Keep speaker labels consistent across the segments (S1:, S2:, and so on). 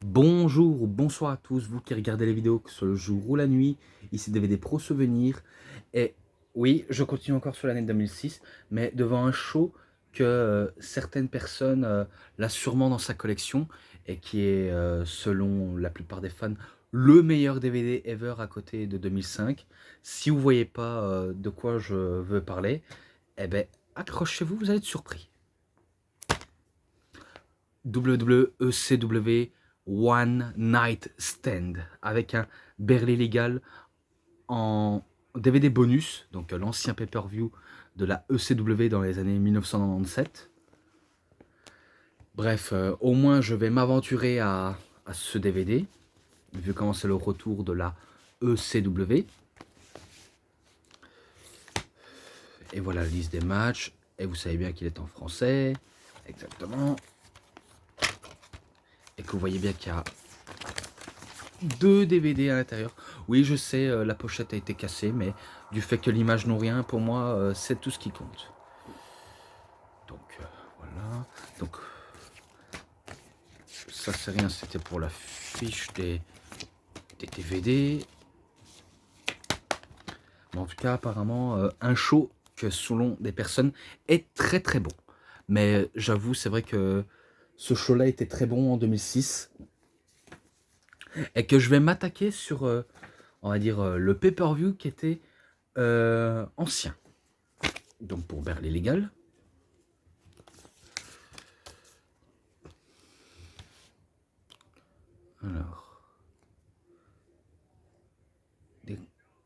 S1: Bonjour ou bonsoir à tous, vous qui regardez les vidéos, que ce soit le jour ou la nuit. Ici DVD Pro Souvenir. Et oui, je continue encore sur l'année 2006, mais devant un show que certaines personnes l'a sûrement dans sa collection et qui est, selon la plupart des fans, le meilleur DVD ever à côté de 2005. Si vous voyez pas de quoi je veux parler, eh ben accrochez-vous, vous allez être surpris. WWECW One Night Stand avec un Berlin Legal en DVD bonus, donc l'ancien pay-per-view de la ECW dans les années 1997. Bref, au moins je vais m'aventurer à ce DVD, vu comment c'est le retour de la ECW. Et voilà la liste des matchs, et vous savez bien qu'il est en français, exactement. Et que vous voyez bien qu'il y a 2 DVD à l'intérieur. Oui, je sais, la pochette a été cassée, mais du fait que l'image n'ont rien, pour moi, c'est tout ce qui compte. Donc, voilà. Donc, ça c'est rien, c'était pour la fiche des DVD. Mais en tout cas, apparemment, un show que selon des personnes est très très bon. Mais j'avoue, c'est vrai que ce show-là était très bon en 2006. Et que je vais m'attaquer sur, on va dire, le pay-per-view qui était ancien. Donc pour Berlin Legal. Alors,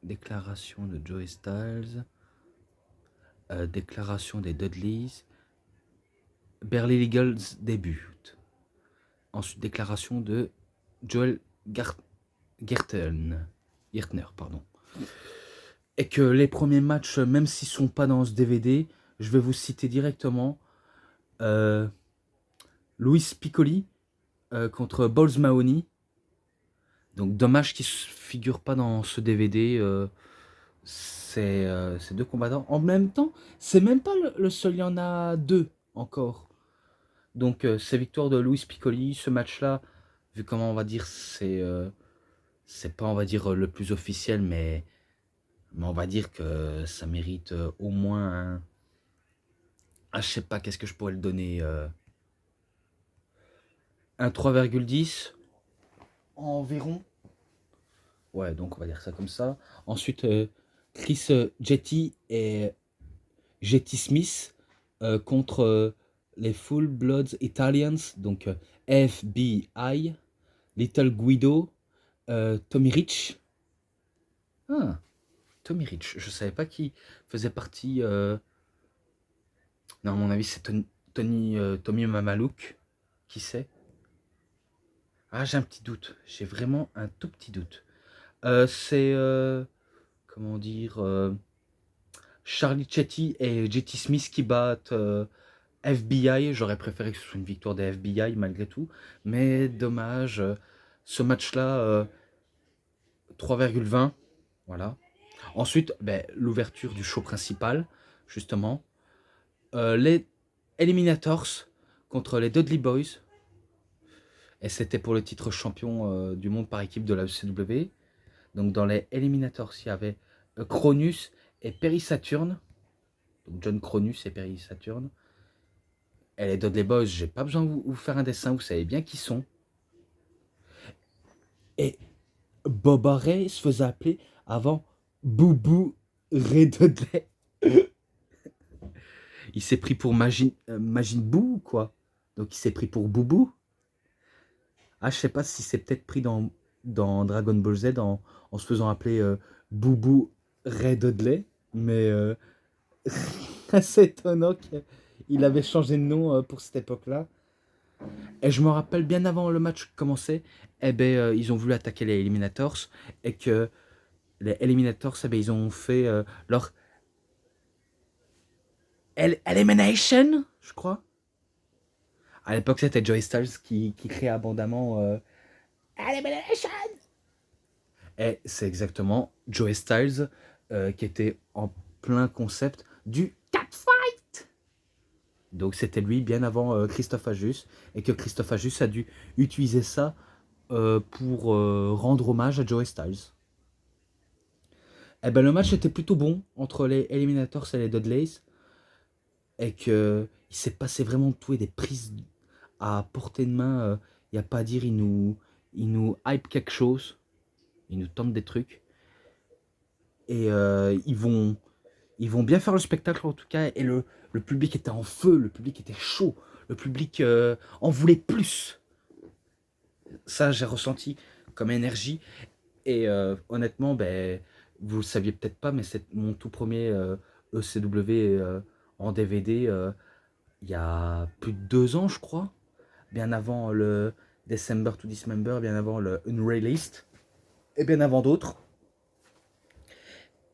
S1: déclaration de Joey Styles, déclaration des Dudleys, Berlin Legals débute. Ensuite, déclaration de Joel Gertner, pardon. Et que les premiers matchs, même s'ils ne sont pas dans ce DVD, je vais vous citer directement Louis Piccoli contre Balls Mahoney. Donc dommage qu'il ne figure pas dans ce DVD. Ces 2 combattants. En même temps, c'est même pas le seul, il y en a 2 encore. Donc c'est victoire de Louis Piccoli. Ce match-là, vu comment on va dire, c'est pas, on va dire, le plus officiel, mais on va dire que ça mérite au moins un... Ah, je sais pas, qu'est-ce que je pourrais le donner, un 3,10 environ. Ouais, donc on va dire ça comme ça. Ensuite, Chris Jetty et Jetty Smith contre les Full Bloods Italians, donc FBI, Little Guido, Tommy Rich. Ah, Tommy Rich, je savais pas qui faisait partie. Non, à mon avis, c'est Tommy Mamalouk. Qui c'est? Ah, j'ai un petit doute. J'ai vraiment un tout petit doute. C'est. Comment dire, Charlie Chetty et Jetty Smith qui battent FBI. J'aurais préféré que ce soit une victoire des FBI malgré tout. Mais dommage. Ce match-là, 3,20. Voilà. Ensuite, ben, l'ouverture du show principal, justement. Les Eliminators contre les Dudley Boys. Et c'était pour le titre champion du monde par équipe de la ECW. Donc dans les Eliminators, il y avait Cronus et Perry Saturn. Donc John Cronus et Perry Saturn. Et les Dudley Boys, j'ai pas besoin de vous faire un dessin, vous savez bien qui sont. Et Bob Ray se faisait appeler avant Boubou Ray Dudley. Il s'est pris pour Majin Buu, quoi. Donc il s'est pris pour Boubou. Ah, je sais pas si c'est peut-être pris dans Dragon Ball Z en se faisant appeler Boubou Ray Dudley. Mais c'est étonnant qu'il avait changé de nom pour cette époque-là. Et je me rappelle bien avant le match commençait, eh ben, ils ont voulu attaquer les Eliminators et que les Eliminators, eh ben, ils ont fait leur Elimination, je crois. À l'époque, c'était Joey Styles qui créait abondamment Elimination. Et c'est exactement Joey Styles qui était en plein concept du catfight. Donc c'était lui bien avant Christophe Ajus et que Christophe Ajus a dû utiliser ça pour rendre hommage à Joey Styles. Et ben, le match était plutôt bon entre les Eliminators et les Dudleys. Et que il s'est passé vraiment tout et des prises à portée de main. Il n'y a pas à dire, ils nous hype quelque chose. Ils nous tentent des trucs. Et ils vont bien faire le spectacle en tout cas. Et le public était en feu, le public était chaud. Le public en voulait plus. Ça, j'ai ressenti comme énergie. Et honnêtement, ben, vous le saviez peut-être pas, mais c'est mon tout premier ECW en DVD il y a plus de 2 ans, je crois. Bien avant le December to Dismember, bien avant le Unreleased, et bien avant d'autres.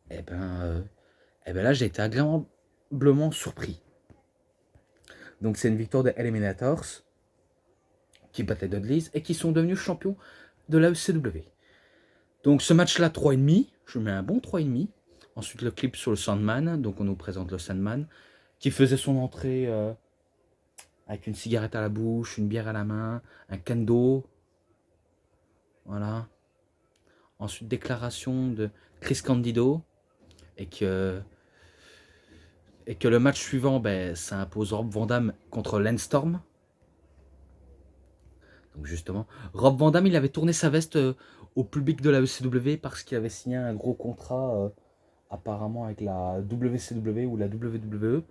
S1: Et ben là, j'ai été agréablement surpris. Donc c'est une victoire des Eliminators qui battaient Dudleys et qui sont devenus champions de la ECW. Donc ce match-là, 3,5, je mets un bon 3,5. Ensuite le clip sur le Sandman, donc on nous présente le Sandman, qui faisait son entrée avec une cigarette à la bouche, une bière à la main, un kendo. Voilà. Ensuite déclaration de Chris Candido, et que le match suivant, ben, ça impose Rob Van Dam contre Lance Storm. Donc justement, Rob Van Dam, il avait tourné sa veste au public de la ECW parce qu'il avait signé un gros contrat apparemment avec la WCW ou la WWE.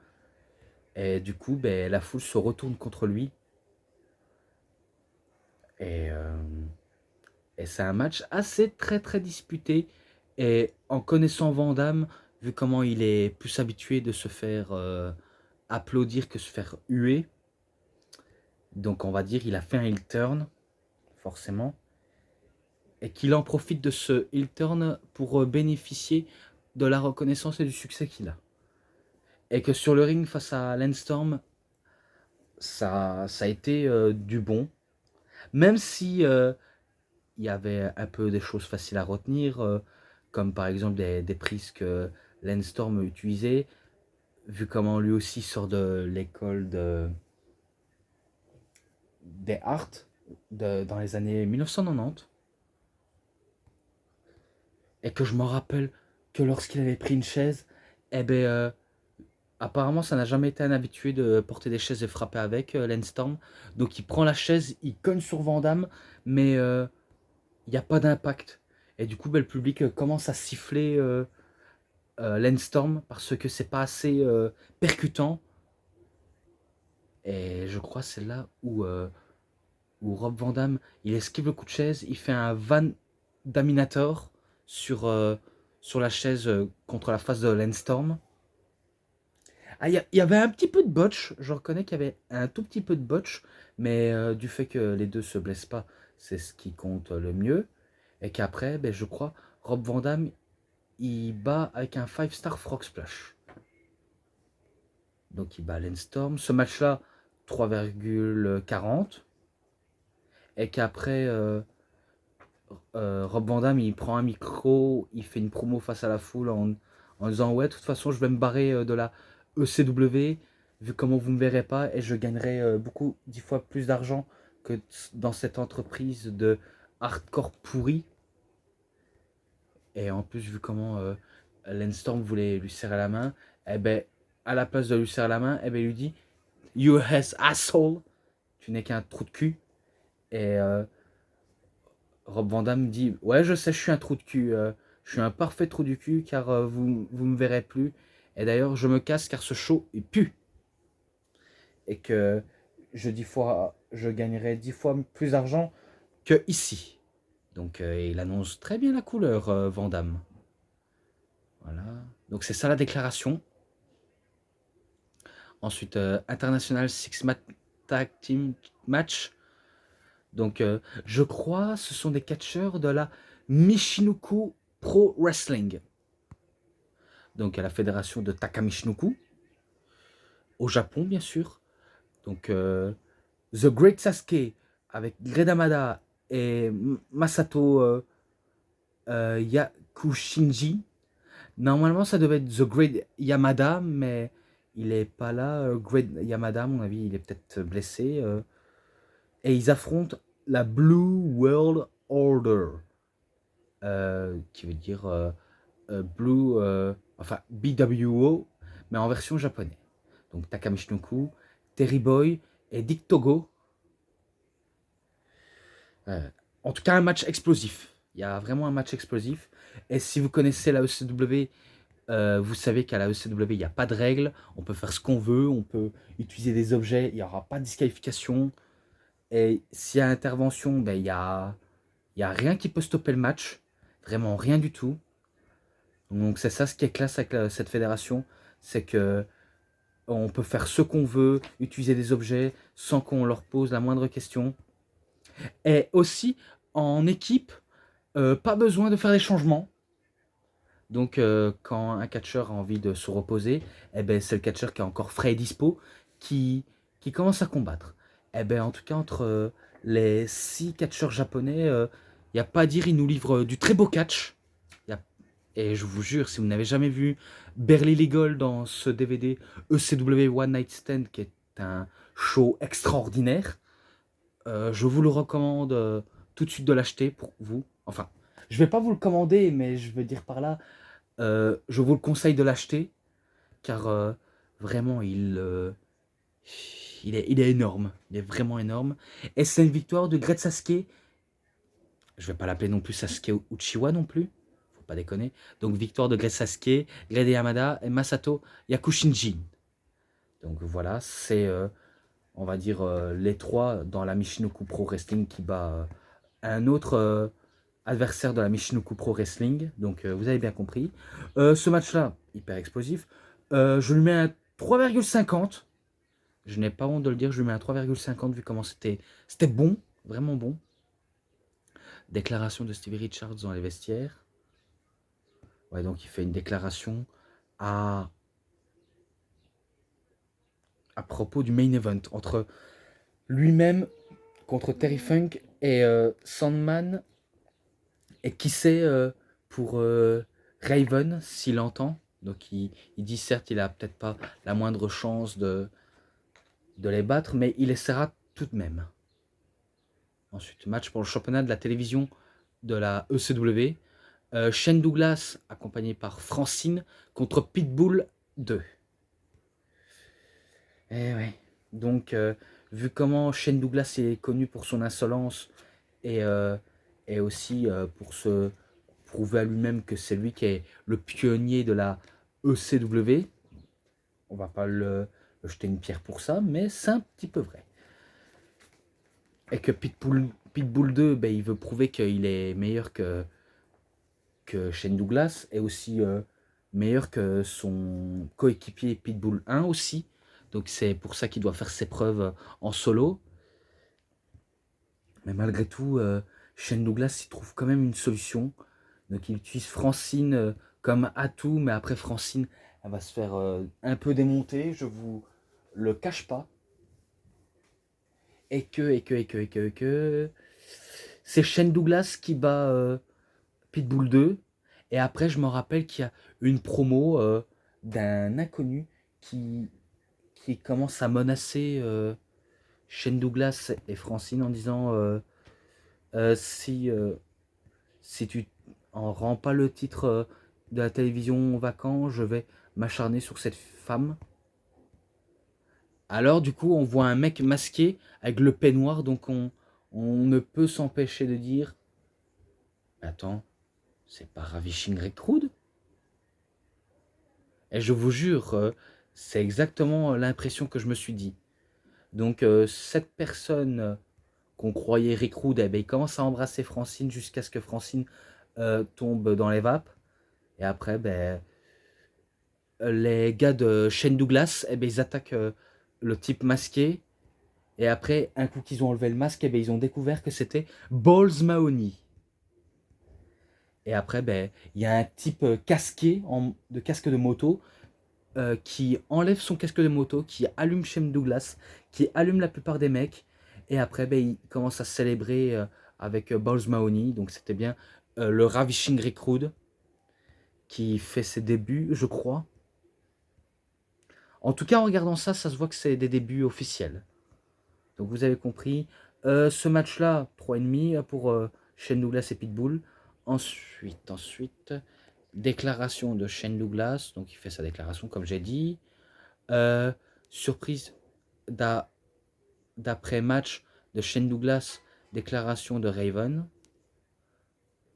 S1: Et du coup, ben, la foule se retourne contre lui. Et, c'est un match assez très très disputé. Et en connaissant Van Dam, vu comment il est plus habitué de se faire applaudir que se faire huer, donc on va dire il a fait un heel turn, forcément, et qu'il en profite de ce heel turn pour bénéficier de la reconnaissance et du succès qu'il a. Et que sur le ring face à Lance Storm, ça a été du bon. Même si il y avait un peu des choses faciles à retenir, comme par exemple des prises que Lance Storm utilisait, vu comment lui aussi sort de l'école des Hart dans les années 1990. Et que je me rappelle que lorsqu'il avait pris une chaise, eh ben, apparemment ça n'a jamais été un habitué de porter des chaises et frapper avec Lance Storm. Donc il prend la chaise, il cogne sur Van Damme, mais il n'y a pas d'impact. Et du coup, ben, le public commence à siffler Lance Storm parce que c'est pas assez percutant. Et je crois que c'est là où Rob Van Damme, il esquive le coup de chaise, il fait un Van Daminator sur la chaise contre la face de Lance Storm. Ah, il y avait un petit peu de botch, je reconnais qu'il y avait un tout petit peu de botch, mais du fait que les deux se blessent pas, c'est ce qui compte le mieux. Et qu'après, ben, je crois, Rob Van Damme, il bat avec un 5-star Frog Splash. Donc il bat Lance Storm. Ce match-là, 3,40. Et qu'après, Rob Van Damme, il prend un micro, il fait une promo face à la foule en disant ouais, de toute façon, je vais me barrer de la ECW, vu comment vous me verrez pas, et je gagnerai beaucoup, 10 fois plus d'argent que dans cette entreprise de hardcore pourri. Et en plus, vu comment Lance Storm voulait lui serrer la main, eh ben, à la place de lui serrer la main, eh ben, il lui dit You has asshole, tu n'es qu'un trou de cul. Et Rob Van Damme dit ouais, je sais, je suis un trou de cul, je suis un parfait trou du cul car vous me verrez plus. Et d'ailleurs, je me casse car ce show il pue. Et que je gagnerai 10 fois plus d'argent que ici. Donc il annonce très bien la couleur, Van Damme. Voilà. Donc c'est ça la déclaration. Ensuite, International Six-Man Tag Team Match. Donc je crois ce sont des catcheurs de la Michinoku Pro Wrestling. Donc à la fédération de Takamichinoku. Au Japon, bien sûr. Donc The Great Sasuke avec Great Hamada et Masato Yakushinji. Normalement, ça devait être The Great Yamada, mais il est pas là. Great Yamada, à mon avis, il est peut-être blessé. Et ils affrontent la Blue World Order, qui veut dire Blue, enfin BWO, mais en version japonais. Donc Taka Michinoku, Terry Boy et Dick Togo. En tout cas, un match explosif. Il y a vraiment un match explosif. Et si vous connaissez la ECW, vous savez qu'à la ECW, il n'y a pas de règles. On peut faire ce qu'on veut. On peut utiliser des objets. Il n'y aura pas de disqualification. Et s'il y a intervention, ben, il y a rien qui peut stopper le match. Vraiment rien du tout. Donc c'est ça ce qui est classe avec cette fédération. C'est que on peut faire ce qu'on veut, utiliser des objets sans qu'on leur pose la moindre question. Et aussi, en équipe, pas besoin de faire des changements. Donc, quand un catcheur a envie de se reposer, eh ben, c'est le catcheur qui est encore frais et dispo qui commence à combattre. Eh ben, en tout cas, entre les 6 catcheurs japonais, il n'y a pas à dire, ils nous livrent du très beau catch. Y a- Et je vous jure, si vous n'avez jamais vu Barely Legal dans ce DVD ECW One Night Stand, qui est un show extraordinaire, je vous le recommande tout de suite de l'acheter pour vous. Enfin, je vais pas vous le commander, mais je veux dire par là, je vous le conseille de l'acheter, car vraiment, il est énorme. Il est vraiment énorme. Et c'est une victoire de Great Sasuke. Je vais pas l'appeler non plus Sasuke Uchiwa non plus. Faut pas déconner. Donc, victoire de Great Sasuke, Grede Yamada et Masato Yakushinjin. Donc voilà, c'est, on va dire, les trois dans la Michinoku Pro Wrestling qui bat un autre adversaire de la Michinoku Pro Wrestling. Donc vous avez bien compris. Ce match-là, hyper explosif. Je lui mets un 3,50. Je n'ai pas honte de le dire, je lui mets un 3,50 vu comment c'était bon, vraiment bon. Déclaration de Stevie Richards dans les vestiaires. Ouais, donc il fait une déclaration à propos du main event entre lui-même contre Terry Funk et Sandman. Et qui sait pour Raven s'il entend. Donc il dit certes il a peut-être pas la moindre chance de les battre, mais il essaiera tout de même. Ensuite, match pour le championnat de la télévision de la ECW. Shane Douglas, accompagné par Francine, contre Pitbull 2. Eh ouais. Donc, vu comment Shane Douglas est connu pour son insolence et, aussi pour se prouver à lui-même que c'est lui qui est le pionnier de la ECW, on va pas le jeter une pierre pour ça, mais c'est un petit peu vrai. Et que Pitbull 2, ben, il veut prouver qu'il est meilleur que Shane Douglas, et aussi meilleur que son coéquipier Pitbull 1 aussi. Donc c'est pour ça qu'il doit faire ses preuves en solo. Mais malgré tout, Shane Douglas il trouve quand même une solution. Donc il utilise Francine comme atout, mais après Francine, elle va se faire un peu démonter, je vous le cache pas. Et que, c'est Shane Douglas qui bat Pitbull 2. Et après, je me rappelle qu'il y a une promo d'un inconnu qui, commence à menacer Shane Douglas et Francine en disant si tu en rends pas le titre de la télévision vacant, je vais m'acharner sur cette femme. Alors du coup, on voit un mec masqué avec le peignoir, donc on ne peut s'empêcher de dire attends, c'est pas Ravishing Recruit? Et je vous jure, c'est exactement l'impression que je me suis dit. Donc cette personne qu'on croyait Recruit, eh ben, il commence à embrasser Francine jusqu'à ce que Francine tombe dans les vapes. Et après, ben, les gars de Shane Douglas, eh ben, ils attaquent le type masqué. Et après, un coup qu'ils ont enlevé le masque, eh ben, ils ont découvert que c'était Balls Mahoney. Et après, ben, il y a un type casqué, de casque de moto, qui enlève son casque de moto, qui allume Shane Douglas, qui allume la plupart des mecs. Et après, ben, il commence à célébrer avec Balls Mahoney. Donc c'était bien le Ravishing Recruit qui fait ses débuts, je crois. En tout cas, en regardant ça, ça se voit que c'est des débuts officiels. Donc vous avez compris, Ce match-là, 3,5 pour Shane Douglas et Pitbull. Ensuite, déclaration de Shane Douglas. Donc, il fait sa déclaration, comme j'ai dit. Euh, Surprise d'après match de Shane Douglas, déclaration de Raven.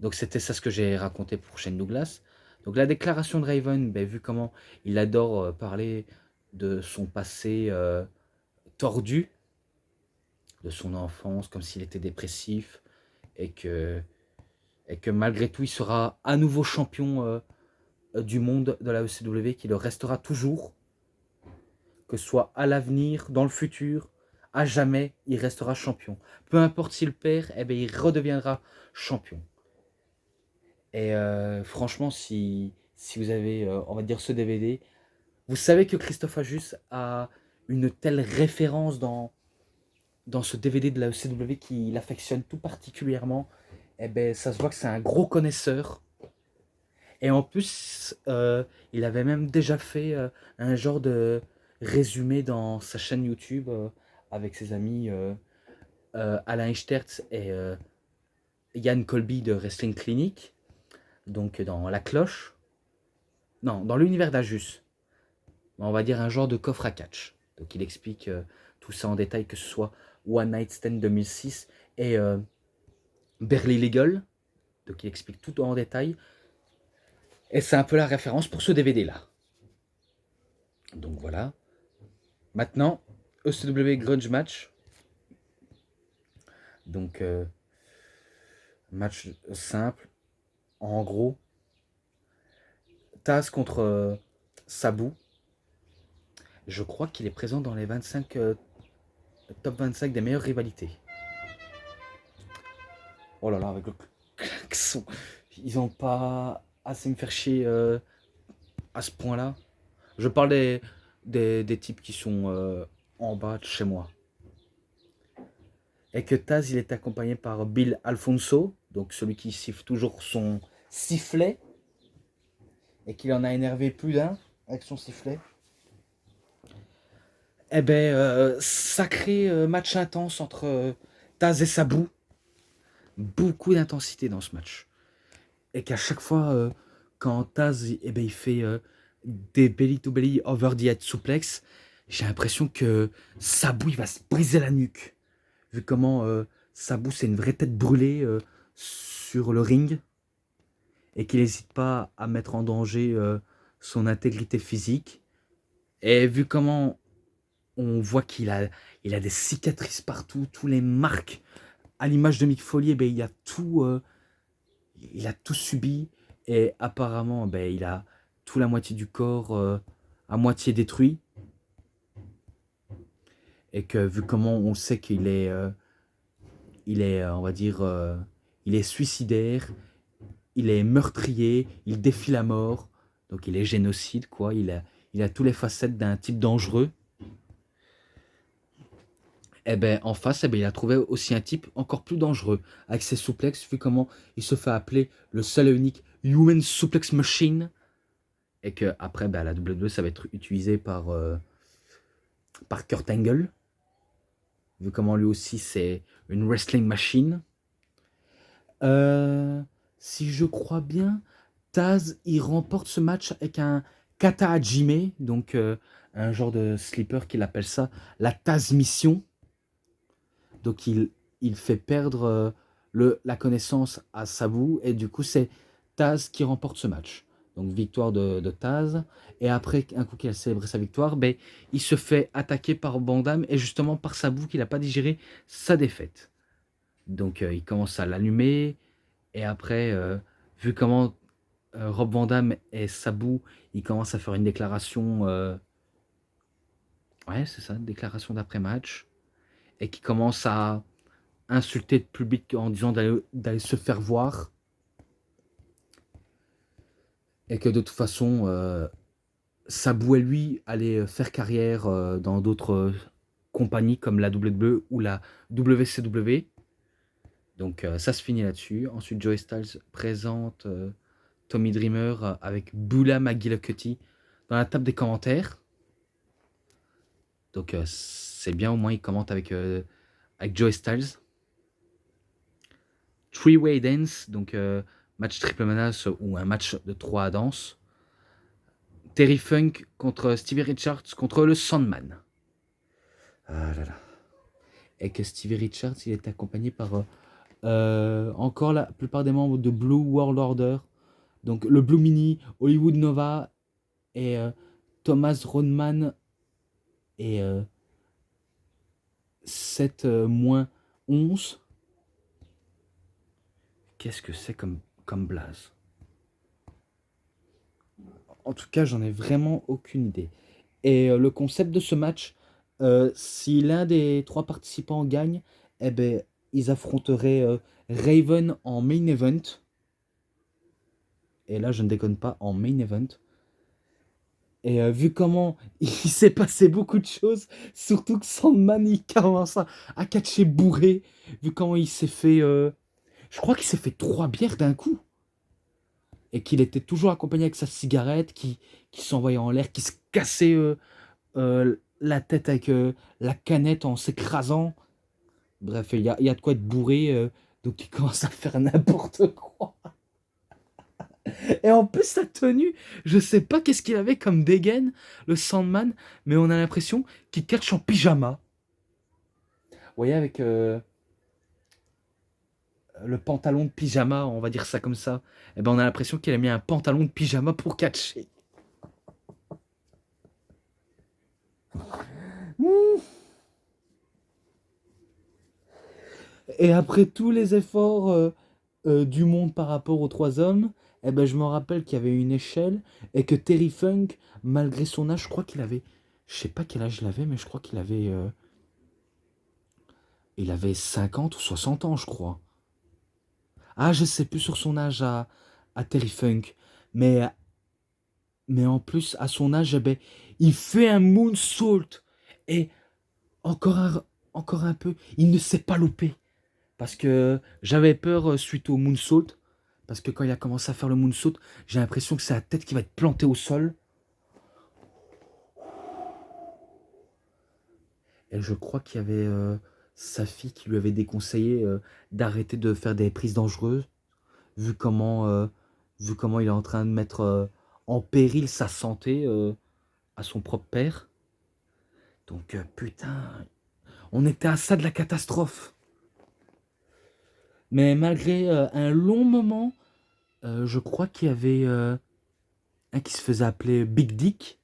S1: Donc, c'était ça ce que j'ai raconté pour Shane Douglas. Donc, la déclaration de Raven, ben, vu comment il adore parler de son passé tordu, de son enfance, comme s'il était dépressif, et que malgré tout, il sera à nouveau champion du monde de la ECW, qui le restera toujours, que ce soit à l'avenir, dans le futur, à jamais, il restera champion. Peu importe s'il perd, eh bien, il redeviendra champion. Et franchement, si vous avez, on va dire, ce DVD, vous savez que Christophe Ajus a une telle référence dans ce DVD de la ECW qui l'affectionne tout particulièrement. Eh ben, ça se voit que c'est un gros connaisseur. Et en plus, il avait même déjà fait un genre de résumé dans sa chaîne YouTube avec ses amis Alain Stertz et Yann Colby de Wrestling Clinic, donc dans La Cloche. Non, dans l'univers d'Ajus. On va dire un genre de coffre à catch. Donc il explique tout ça en détail, que ce soit One Night Stand 2006 et Barely Legal. Donc il explique tout en détail. Et c'est un peu la référence pour ce DVD-là. Donc voilà. Maintenant, ECW Grudge Match. Donc, match simple. En gros, Taz contre Sabu. Je crois qu'il est présent dans les 25 top 25 des meilleures rivalités. Oh là là, avec le klaxon. Ils n'ont pas assez me faire chier à ce point-là. Je parle des types qui sont en bas de chez moi. Et que Taz, il est accompagné par Bill Alfonso, donc celui qui siffle toujours son sifflet, et qu'il en a énervé plus d'un avec son sifflet. Eh ben, sacré match intense entre Taz et Sabu. Beaucoup d'intensité dans ce match. Et qu'à chaque fois, quand Taz eh ben, il fait des belly-to-belly over the head suplex, j'ai l'impression que Sabu il va se briser la nuque. Vu comment Sabu c'est une vraie tête brûlée sur le ring. Et qu'il n'hésite pas à mettre en danger son intégrité physique. Et vu comment on voit qu'il a des cicatrices partout, tous les marques, à l'image de Mick Foley, ben, il a tout subi, et apparemment ben, il a tout la moitié du corps à moitié détruit, et que vu comment on sait qu'il est, on va dire, il est suicidaire, il est meurtrier, il défie la mort, donc il est génocide, quoi. Il a tous les facettes d'un type dangereux. Et ben en face, eh ben, il a trouvé aussi un type encore plus dangereux, avec ses souplexes, vu comment il se fait appeler le seul et unique Human Suplex Machine, et que après, ben, la WWE, ça va être utilisé par Kurt Angle, vu comment lui aussi c'est une wrestling machine. Si je crois bien, Taz, il remporte ce match avec un kata hajime, donc un genre de slipper qu'il appelle ça, la Taz Mission. Donc il fait perdre la connaissance à Sabu, et du coup c'est Taz qui remporte ce match. Donc victoire de Taz, et après un coup qu'il a célébré sa victoire, ben, il se fait attaquer par Van Damme, et justement par Sabu qui n'a pas digéré sa défaite. Donc il commence à l'allumer, et après vu comment Rob Van Damme et Sabu, ils commencent à faire une déclaration, ouais c'est ça, une déclaration d'après-match, et qui commence à insulter le public en disant d'aller se faire voir, et que de toute façon Sabu et lui allaient faire carrière dans d'autres compagnies comme la WWE ou la WCW. Donc ça se finit là-dessus. Ensuite Joey Styles présente Tommy Dreamer avec Bula McGillicuddy dans la table des commentaires. Donc c'est bien, au moins il commente avec Joey Styles. three-way dance, donc match triple menace ou un match de 3 danses. Terry Funk contre Stevie Richards contre le Sandman. Ah là là. Et que Stevie Richards, il est accompagné par encore la plupart des membres de Blue World Order. Donc le Blue Mini, Hollywood Nova et Thomas Rodman et 7-11. Qu'est-ce que c'est comme blaze? En tout cas, j'en ai vraiment aucune idée. Et le concept de ce match, si l'un des 3 participants gagne, eh ben, ils affronteraient Raven en main event. Et là, je ne déconne pas, en main event. Et vu comment il s'est passé beaucoup de choses, surtout que Sandman, il commence à catcher bourré, vu comment il s'est fait... je crois qu'il s'est fait 3 bières d'un coup. Et qu'il était toujours accompagné avec sa cigarette, qui s'envoyait en l'air, qui se cassait la tête avec la canette en s'écrasant. Bref, il y a de quoi être bourré, donc il commence à faire n'importe quoi. Et en plus, sa tenue, je sais pas qu'est-ce qu'il avait comme dégaine, le Sandman, mais on a l'impression qu'il catch en pyjama. Vous voyez, avec le pantalon de pyjama, on va dire ça comme ça. Et ben, on a l'impression qu'il a mis un pantalon de pyjama pour catcher. Et après tous les efforts du monde par rapport aux 3 hommes, eh ben, je me rappelle qu'il y avait une échelle et que Terry Funk, malgré son âge, je crois qu'il avait... Je sais pas quel âge il avait, mais je crois qu'il avait... il avait 50 ou 60 ans, je crois. Ah, je sais plus sur son âge à Terry Funk. Mais en plus, à son âge, eh ben, il fait un moonsault. Et encore un peu, il ne s'est pas loupé. Parce que j'avais peur suite au moonsault. Parce que quand il a commencé à faire le moonsault, j'ai l'impression que c'est la tête qui va être plantée au sol. Et je crois qu'il y avait sa fille qui lui avait déconseillé d'arrêter de faire des prises dangereuses. Vu comment il est en train de mettre en péril sa santé à son propre père. Donc putain, on était à ça de la catastrophe. Mais malgré un long moment, je crois qu'il y avait un qui se faisait appeler Big Dick.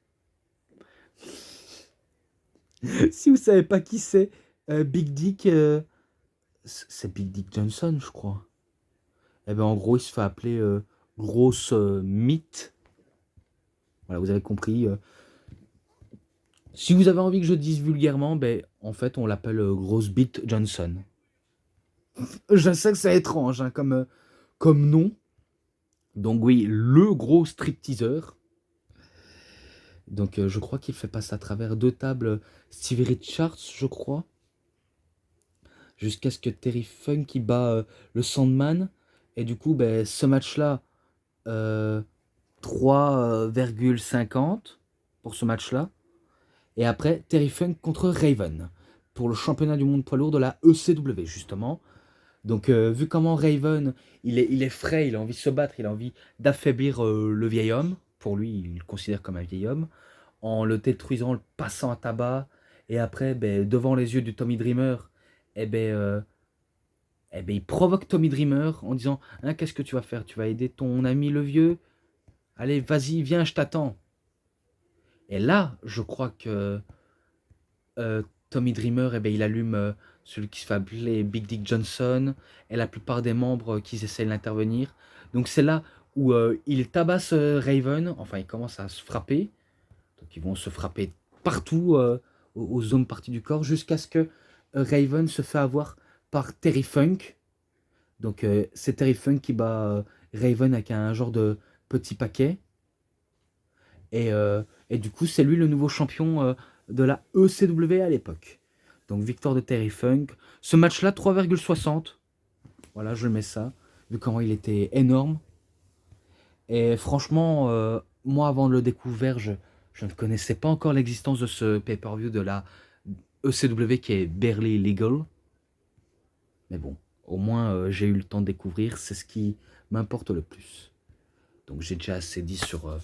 S1: Si vous savez pas qui c'est, Big Dick, c'est Big Dick Johnson, je crois. Et ben en gros, il se fait appeler grosse mythe. Voilà, vous avez compris. Si vous avez envie que je dise vulgairement, ben en fait, on l'appelle grosse bite Johnson. Je sais que c'est étrange hein, comme nom. Donc oui, le gros stripteaseur. Donc je crois qu'il fait passer à travers 2 tables Stevie Richards, je crois. Jusqu'à ce que Terry Funk qui bat le Sandman. Et du coup, ben, ce match-là, 3,50 pour ce match-là. Et après, Terry Funk contre Raven pour le championnat du monde poids lourd de la ECW, justement. Donc, vu comment Raven, il est frais, il a envie de se battre, il a envie d'affaiblir le vieil homme. Pour lui, il le considère comme un vieil homme. En le détruisant, le passant à tabac. Et après, ben, devant les yeux du Tommy Dreamer, il provoque Tommy Dreamer en disant hein, qu'est-ce que tu vas faire? Tu vas aider ton ami le vieux? Allez, vas-y, viens, je t'attends. Et là, je crois que Tommy Dreamer, il allume celui qui se fait appeler Big Dick Johnson et la plupart des membres qui essaient d'intervenir. Donc c'est là où il tabasse Raven, enfin ils commencent à se frapper. Donc ils vont se frapper partout aux zones parties du corps jusqu'à ce que Raven se fait avoir par Terry Funk. Donc c'est Terry Funk qui bat Raven avec un genre de petit paquet. Et du coup, c'est lui le nouveau champion de la ECW à l'époque. Donc victoire de Terry Funk. Ce match-là, 3,60. Voilà, je mets ça. Vu comment il était énorme. Et franchement, moi, avant de le découvrir, je ne connaissais pas encore l'existence de ce pay-per-view de la ECW qui est barely legal. Mais bon, Au moins, j'ai eu le temps de découvrir, c'est ce qui m'importe le plus. Donc j'ai déjà assez dit sur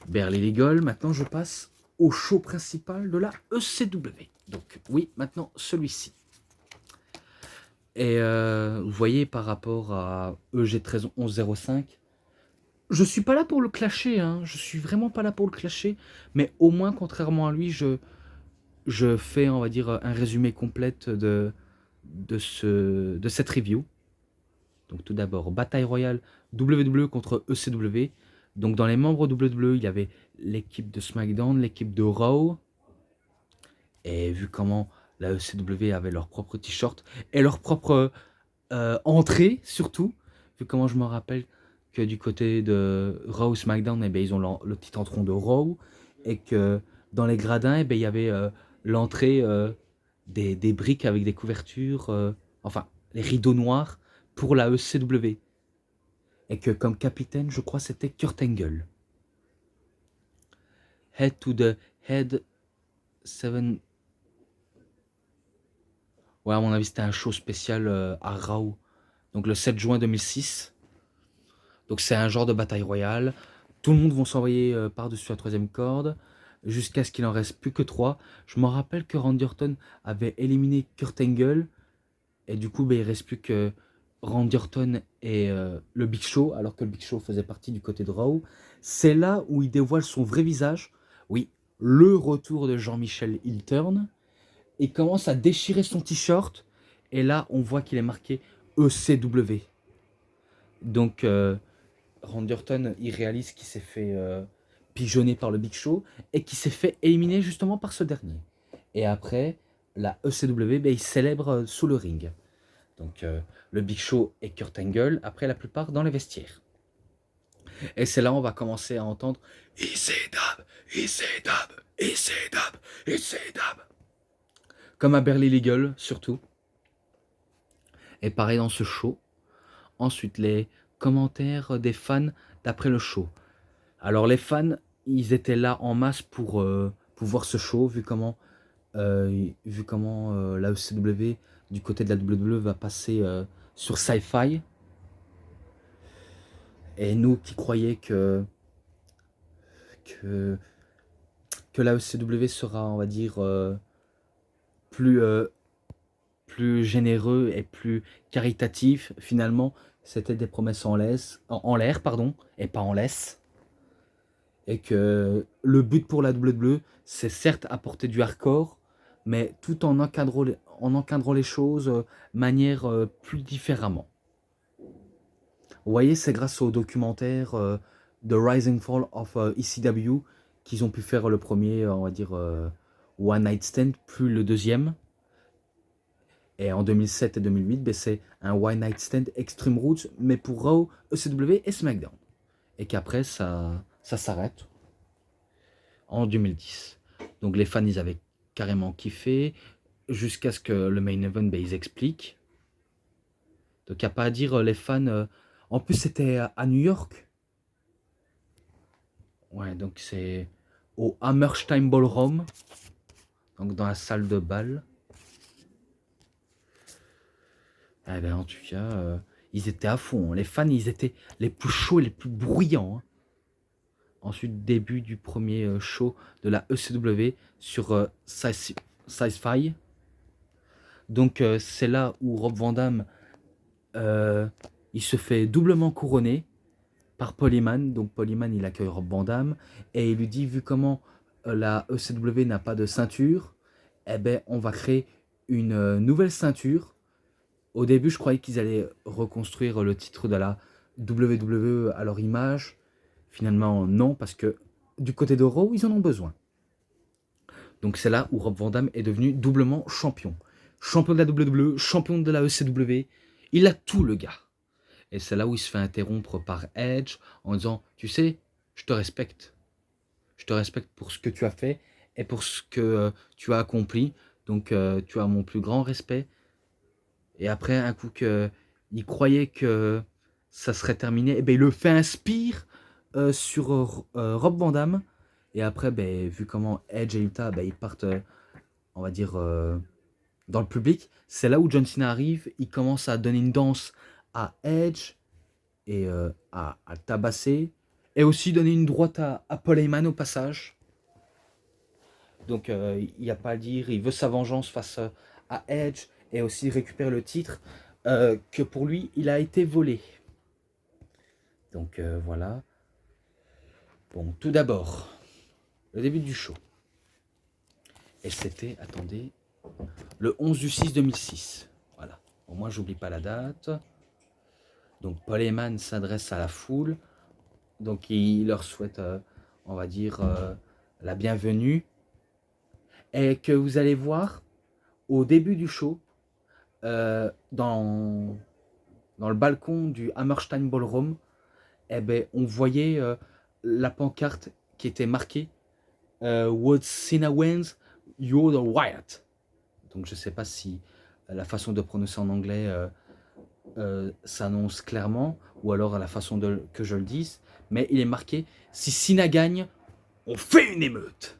S1: Barely Legal. Maintenant, je passe au show principal de la ECW. Donc oui, maintenant celui-ci. Et vous voyez, par rapport à EG13 1105, je suis pas là pour le clasher, hein. Je suis vraiment pas là pour le clasher, mais au moins, contrairement à lui, je fais, on va dire, un résumé complet de cette review. Donc tout d'abord, bataille royale WWE contre ECW. Donc dans les membres WWE, il y avait l'équipe de SmackDown, l'équipe de Raw. Et vu comment la ECW avait leur propre t-shirt et leur propre entrée, surtout, vu comment je me rappelle que du côté de Raw SmackDown, eh bien, ils ont le petit entron de Raw. Et que dans les gradins, eh bien, il y avait l'entrée des briques avec des couvertures, enfin, les rideaux noirs pour la ECW. Et que comme capitaine, je crois, c'était Kurt Angle. Head to the Head 7. Ouais, à mon avis, c'était un show spécial à Raw. Donc le 7 juin 2006. Donc c'est un genre de bataille royale. Tout le monde va s'envoyer par-dessus la troisième corde. Jusqu'à ce qu'il en reste plus que 3. Je me rappelle que Randy Orton avait éliminé Kurt Angle. Et du coup, il ne reste plus que Randy Orton et le Big Show, alors que le Big Show faisait partie du côté de Raw. C'est là où il dévoile son vrai visage. Oui, le retour de Jean-Michel Hilton. Il commence à déchirer son t-shirt. Et là, on voit qu'il est marqué ECW. Donc, Randy Orton, il réalise qu'il s'est fait pigeonner par le Big Show et qu'il s'est fait éliminer justement par ce dernier. Et après, la ECW, il célèbre sous le ring. Donc le Big Show et Kurt Angle, après la plupart dans les vestiaires. Et c'est là où on va commencer à entendre ECW, ECW, ECW, ECW. Comme à Barely Legal, surtout. Et pareil dans ce show. Ensuite, les commentaires des fans d'après le show. Alors les fans, ils étaient là en masse pour voir ce show, vu comment la ECW du côté de la WWE va passer sur Sci-Fi. Et nous qui croyons que la ECW sera, on va dire, plus généreux et plus caritatif, finalement, c'était des promesses en l'air, pardon, et pas en laisse. Et que le but pour la WWE, c'est certes apporter du hardcore, mais tout en encadrant les choses de manière plus différemment. Vous voyez, c'est grâce au documentaire The Rising Fall of ECW qu'ils ont pu faire le premier, on va dire, One Night Stand, plus le deuxième. Et en 2007 et 2008, c'est un One Night Stand Extreme Roots, mais pour Raw, ECW et SmackDown. Et qu'après, ça s'arrête en 2010. Donc les fans, ils avaient carrément kiffé, jusqu'à ce que le main event, ils expliquent. Donc il n'y a pas à dire, les fans... en plus, c'était à New York. Ouais, donc c'est au Hammerstein Ballroom, donc dans la salle de bal. Eh ben, en tout cas, ils étaient à fond. Les fans, ils étaient les plus chauds et les plus bruyants. Ensuite, début du premier show de la ECW sur Sci-Fi. Donc, c'est là où Rob Van Dam, il se fait doublement couronner par Paul Heyman. Donc, Paul Heyman, il accueille Rob Van Dam et il lui dit, vu comment la ECW n'a pas de ceinture, eh ben, on va créer une nouvelle ceinture. Au début, je croyais qu'ils allaient reconstruire le titre de la WWE à leur image. Finalement, non, parce que du côté de Raw, ils en ont besoin. Donc c'est là où Rob Van Dam est devenu doublement champion. Champion de la WWE, champion de la ECW. Il a tout, le gars. Et c'est là où il se fait interrompre par Edge en disant, tu sais, je te respecte. Je te respecte pour ce que tu as fait et pour ce que tu as accompli. Donc tu as mon plus grand respect. Et après, un coup qu'il croyait que ça serait terminé, et ben, il le fait un spear sur Rob Van Dam. Et après, ben, vu comment Edge et Utah, ben, ils partent, on va dire, dans le public. C'est là où John Cena arrive, il commence à donner une danse à Edge et à tabasser, et aussi donner une droite à Paul Heyman au passage. Donc il n'y a pas à dire, il veut sa vengeance face à Edge et aussi récupérer le titre que pour lui il a été volé. Donc voilà. Bon, tout d'abord, le début du show. Et c'était, attendez, le 11 du 6 2006. Voilà. Au moins, j'oublie pas la date. Donc, Paul Heyman s'adresse à la foule. Donc, il leur souhaite, on va dire, la bienvenue. Et que vous allez voir, au début du show, dans le balcon du Hammerstein Ballroom, eh ben, on voyait la pancarte qui était marquée What Cena wins, you're the Wyatt. Donc je ne sais pas si la façon de prononcer en anglais s'annonce clairement, ou alors la façon que je le dise, mais il est marqué si Cena gagne, on fait une émeute.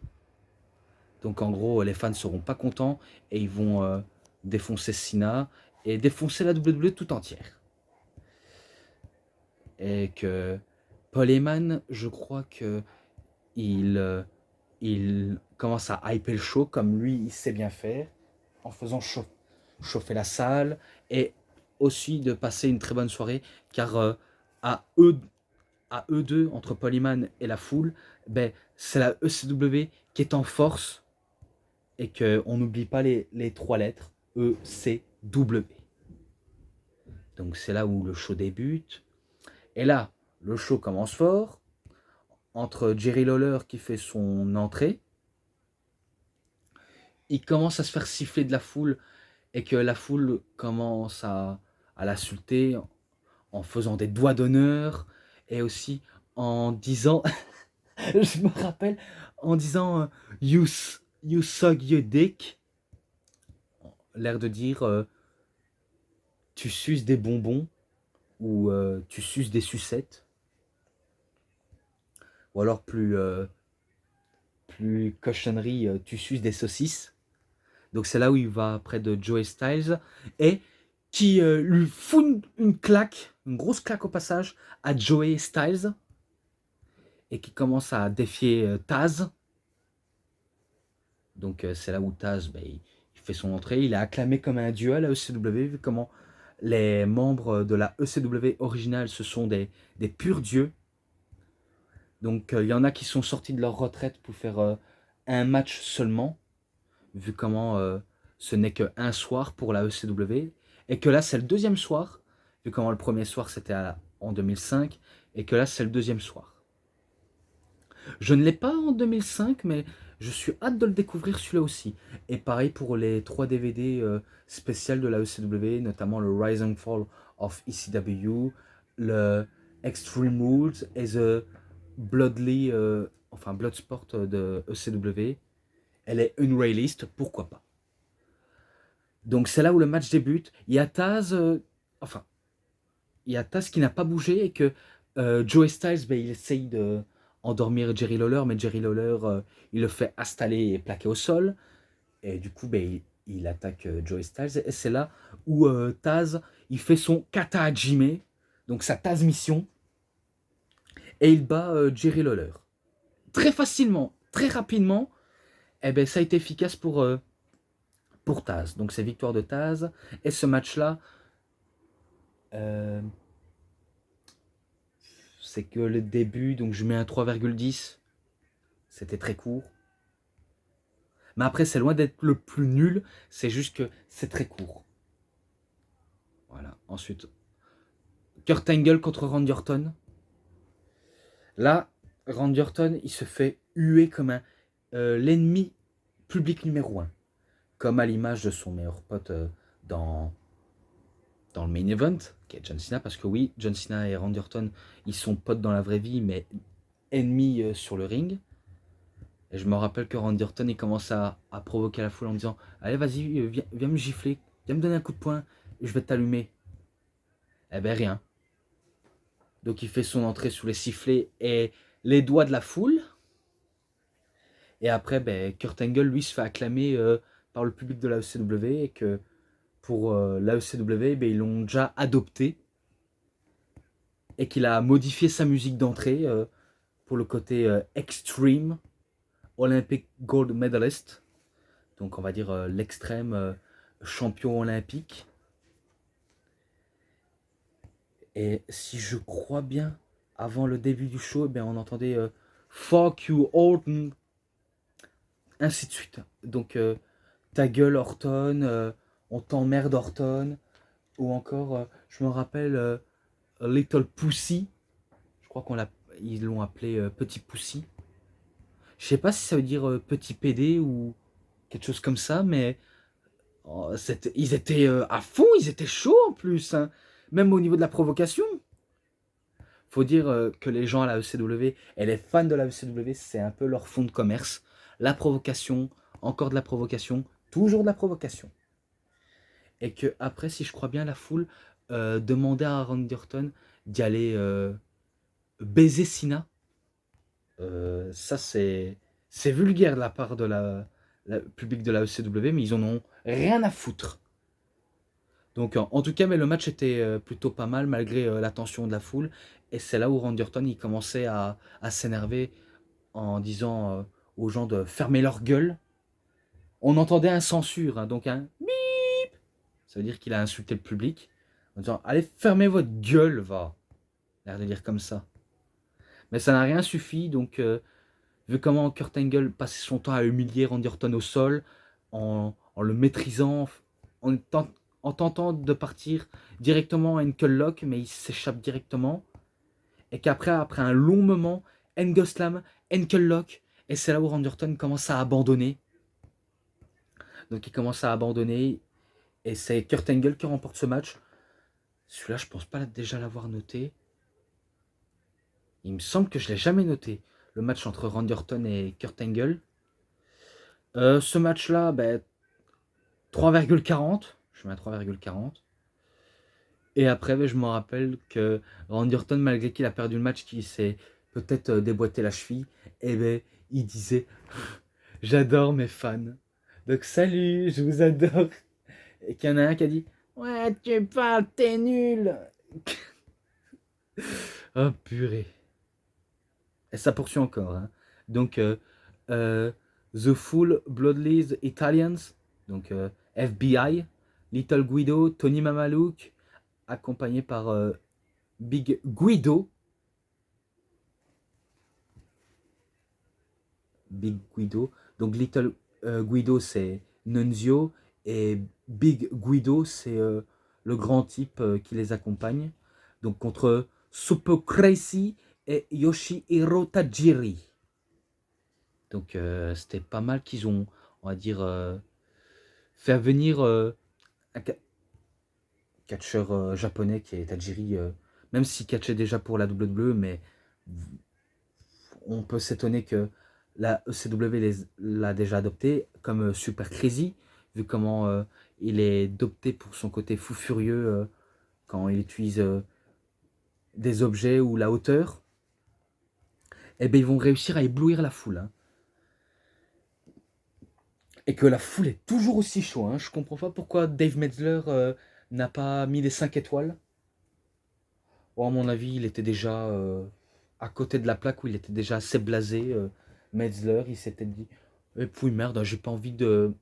S1: Donc en gros, les fans ne seront pas contents et ils vont défoncer Cena et défoncer la WWE tout entière. Et que Paul Heyman, je crois que il commence à hyper le show comme lui il sait bien faire, en faisant chauffer la salle et aussi de passer une très bonne soirée, car à eux deux, entre Paul Heyman et la foule, ben, c'est la ECW qui est en force et qu'on n'oublie pas les 3 lettres ECW. Donc c'est là où le show débute. Et là, le show commence fort entre Jerry Lawler qui fait son entrée. Il commence à se faire siffler de la foule et que la foule commence à l'insulter en faisant des doigts d'honneur et aussi en disant, je me rappelle, en disant you suck your dick, l'air de dire tu suces des bonbons ou tu suces des sucettes, ou alors plus cochonnerie, tu suces des saucisses. Donc c'est là où il va près de Joey Styles et qui lui fout une claque, une grosse claque au passage à Joey Styles et qui commence à défier Taz. Donc c'est là où Taz, ben, il fait son entrée, il est acclamé comme un dieu à la ECW, vu comment les membres de la ECW originale, ce sont des purs dieux. Donc il y en a qui sont sortis de leur retraite pour faire un match seulement, vu comment ce n'est qu'un soir pour la ECW, et que là c'est le deuxième soir, vu comment le premier soir c'était en 2005, et que là c'est le deuxième soir. Je ne l'ai pas en 2005, mais je suis hâte de le découvrir celui-là aussi. Et pareil pour les 3 DVD spéciales de la ECW, notamment le Rise and Fall of ECW, le Extreme Rules et The Bloodsport de ECW. Elle est Unrealist, pourquoi pas. Donc c'est là où le match débute. Il y a Taz, il y a Taz qui n'a pas bougé et que Joey Styles, ben, il essaye de endormir Jerry Lawler, mais Jerry Lawler, il le fait installer et plaquer au sol. Et du coup, ben, il attaque Joey Styles. Et c'est là où Taz, il fait son kata hajime, donc sa Taz mission, et il bat Jerry Lawler. Très facilement, très rapidement, et ben, ça a été efficace pour Taz. Donc c'est victoire de Taz. Et ce match-là, c'est que le début, donc je mets un 3,10. C'était très court. Mais après, c'est loin d'être le plus nul. C'est juste que c'est très court. Voilà. Ensuite, Kurt Angle contre Randy Orton. Là, Randy Orton, il se fait huer comme l'ennemi public numéro 1. Comme à l'image de son meilleur pote dans le main event, qui est John Cena. Parce que oui, John Cena et Randy Orton, ils sont potes dans la vraie vie, mais ennemis sur le ring. Et je me rappelle que Randy Orton, il commence à provoquer la foule en disant « Allez, vas-y, viens me gifler, viens me donner un coup de poing, et je vais t'allumer. » Eh ben rien. Donc il fait son entrée sous les sifflets et les doigts de la foule. Et après, ben, Kurt Angle, lui, se fait acclamer par le public de la ECW et que pour la ECW, ben, ils l'ont déjà adopté et qu'il a modifié sa musique d'entrée pour le côté extreme, Olympic Gold Medalist, donc on va dire l'extrême champion olympique. Et si je crois bien, avant le début du show, ben, on entendait Fuck you Orton, ainsi de suite. Donc ta gueule Orton, on t'emmerde Orton, ou encore, je me rappelle, Little Pussy, je crois ils l'ont appelé Petit Pussy. Je sais pas si ça veut dire petit PD ou quelque chose comme ça, mais ils étaient à fond, ils étaient chauds en plus, hein. Même au niveau de la provocation. Faut dire que les gens à la ECW et les fans de la ECW, c'est un peu leur fond de commerce. La provocation, encore de la provocation, toujours de la provocation. Et que après, si je crois bien, la foule demandait à Randy Orton d'y aller baiser Cena. Ça, c'est vulgaire de la part de la public de la ECW, mais ils en ont rien à foutre. Donc, en tout cas, mais le match était plutôt pas mal malgré la tension de la foule. Et c'est là où Randy Orton il commençait à s'énerver en disant aux gens de fermer leur gueule. On entendait un censure, hein, donc un bip. Ça veut dire qu'il a insulté le public en disant allez fermez votre gueule, va. L'air de dire comme ça. Mais ça n'a rien suffi, donc vu comment Kurt Angle passait son temps à humilier Randy Orton au sol, en le maîtrisant, en tentant de partir directement à une lock, mais il s'échappe directement. Et qu'après, après un long moment, Angle Slam, lock, et c'est là où Randy Orton commence à abandonner. Donc il commence à abandonner, et c'est Kurt Angle qui remporte ce match. Celui-là, je pense pas déjà l'avoir noté. Il me semble que je l'ai jamais noté. Le match entre Randy Orton et Kurt Angle. Ce match-là, ben, 3,40. Je mets à 3,40. Et après, ben, je me rappelle que Randy Orton, malgré qu'il a perdu le match, qu'il s'est peut-être déboîté la cheville, et ben, il disait « J'adore mes fans. Donc salut, je vous adore. » Et qu'il y en a un qui a dit « Ouais, tu parles, t'es nul. » Oh purée. Et ça poursuit encore. Hein. Donc, The Full Bloodless Italians, donc FBI, Little Guido, Tony Mamaluke, accompagné par Big Guido. Big Guido. Donc Little Guido, c'est Nunzio. Et Big Guido, c'est le grand type qui les accompagne. Donc contre Super Crazy et Yoshihiro Tajiri. Donc c'était pas mal qu'ils ont, on va dire, fait venir un catcheur japonais qui est Tajiri, même s'il catchait déjà pour la WWE, mais on peut s'étonner que la ECW l'a déjà adopté comme Super Crazy, vu comment il est adopté pour son côté fou furieux quand il utilise des objets ou la hauteur. Et bien ils vont réussir à éblouir la foule. Hein. Et que la foule est toujours aussi chaud. Hein. Je comprends pas pourquoi Dave Metzler n'a pas mis les 5 étoiles. Bon, à mon avis, il était déjà à côté de la plaque où il était déjà assez blasé. Metzler, il s'était dit puis merde, j'ai pas envie de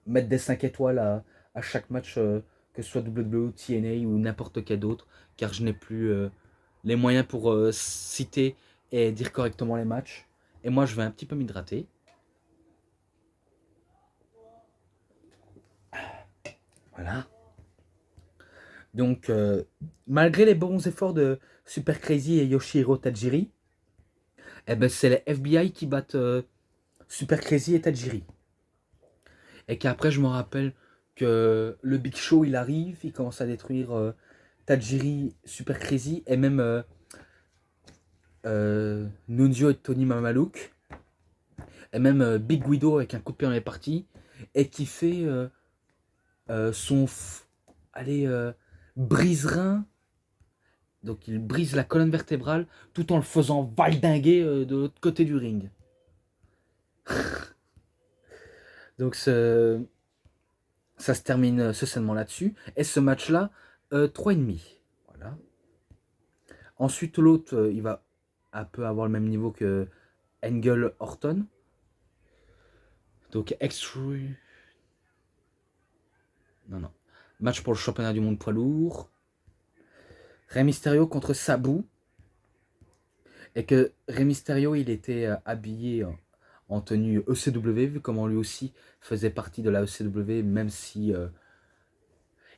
S1: mettre des 5 étoiles à chaque match, que ce soit WWE, TNA ou n'importe quel d'autre, car je n'ai plus les moyens pour citer et dire correctement les matchs. Et moi, je vais un petit peu m'hydrater. Voilà. Donc, malgré les bons efforts de Super Crazy et Yoshihiro Tajiri, eh ben, c'est les FBI qui battent Super Crazy et Tajiri. Et qu'après, je me rappelle que le Big Show, il arrive, il commence à détruire Tajiri, Super Crazy, et même Nunzio et Tony Mamaluke, et même Big Guido avec un coup de pied dans les parties, et qui fait son brise-rein. Donc il brise la colonne vertébrale tout en le faisant valdinguer de l'autre côté du ring. Donc ça se termine seulement là-dessus. Et ce match-là, 3,5. Voilà. Ensuite, l'autre, il va un peu avoir le même niveau que Engel Orton. Donc, Non, non. Match pour le championnat du monde poids lourd. Rey Mysterio contre Sabu. Et que Rey Mysterio, il était habillé en tenue ECW, vu comment lui aussi faisait partie de la ECW, même si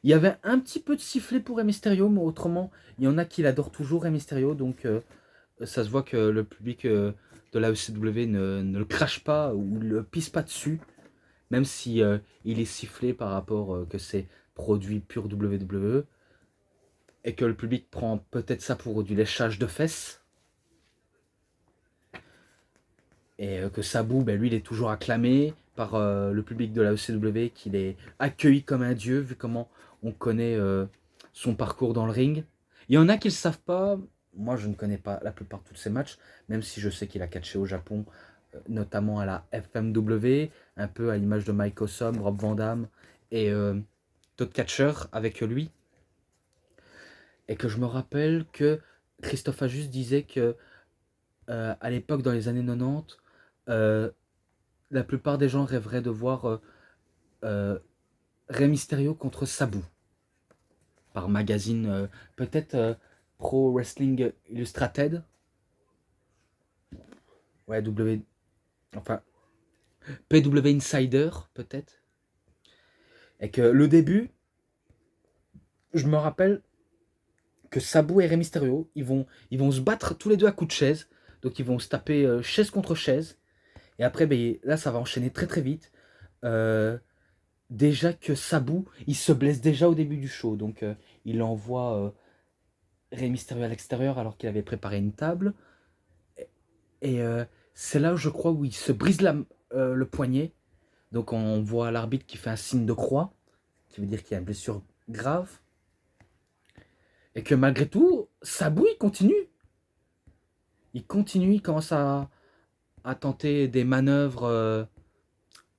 S1: il y avait un petit peu de sifflet pour Rey Mysterio, mais autrement, il y en a qui l'adorent toujours, Rey Mysterio, donc ça se voit que le public de la ECW ne le crache pas ou ne le pisse pas dessus, même si il est sifflé par rapport que c'est produit pur WWE, et que le public prend peut-être ça pour du léchage de fesses. Et que Sabu, ben, lui, il est toujours acclamé par le public de la ECW, qu'il est accueilli comme un dieu, vu comment on connaît son parcours dans le ring. Il y en a qui ne le savent pas. Moi, je ne connais pas la plupart de tous ces matchs, même si je sais qu'il a catché au Japon, notamment à la FMW, un peu à l'image de Mike Awesome, Rob Van Dam et d'autres catcheurs avec lui. Et que je me rappelle que Christophe Ajus disait que à l'époque, dans les années 90, la plupart des gens rêveraient de voir Rey Mysterio contre Sabu par magazine, peut-être Pro Wrestling Illustrated, ouais, enfin PW Insider peut-être. Et que le début, je me rappelle que Sabu et Rey Mysterio, ils vont se battre tous les deux à coups de chaise, donc ils vont se taper chaise contre chaise. Et après, ben, là, ça va enchaîner très très vite. Déjà que Sabu, il se blesse déjà au début du show, donc il envoie Rey Mysterio à l'extérieur alors qu'il avait préparé une table. Et c'est là, je crois, où il se brise le poignet. Donc on voit l'arbitre qui fait un signe de croix, qui veut dire qu'il y a une blessure grave. Et que malgré tout, Sabu, il continue. Il continue, il commence à tenter des manœuvres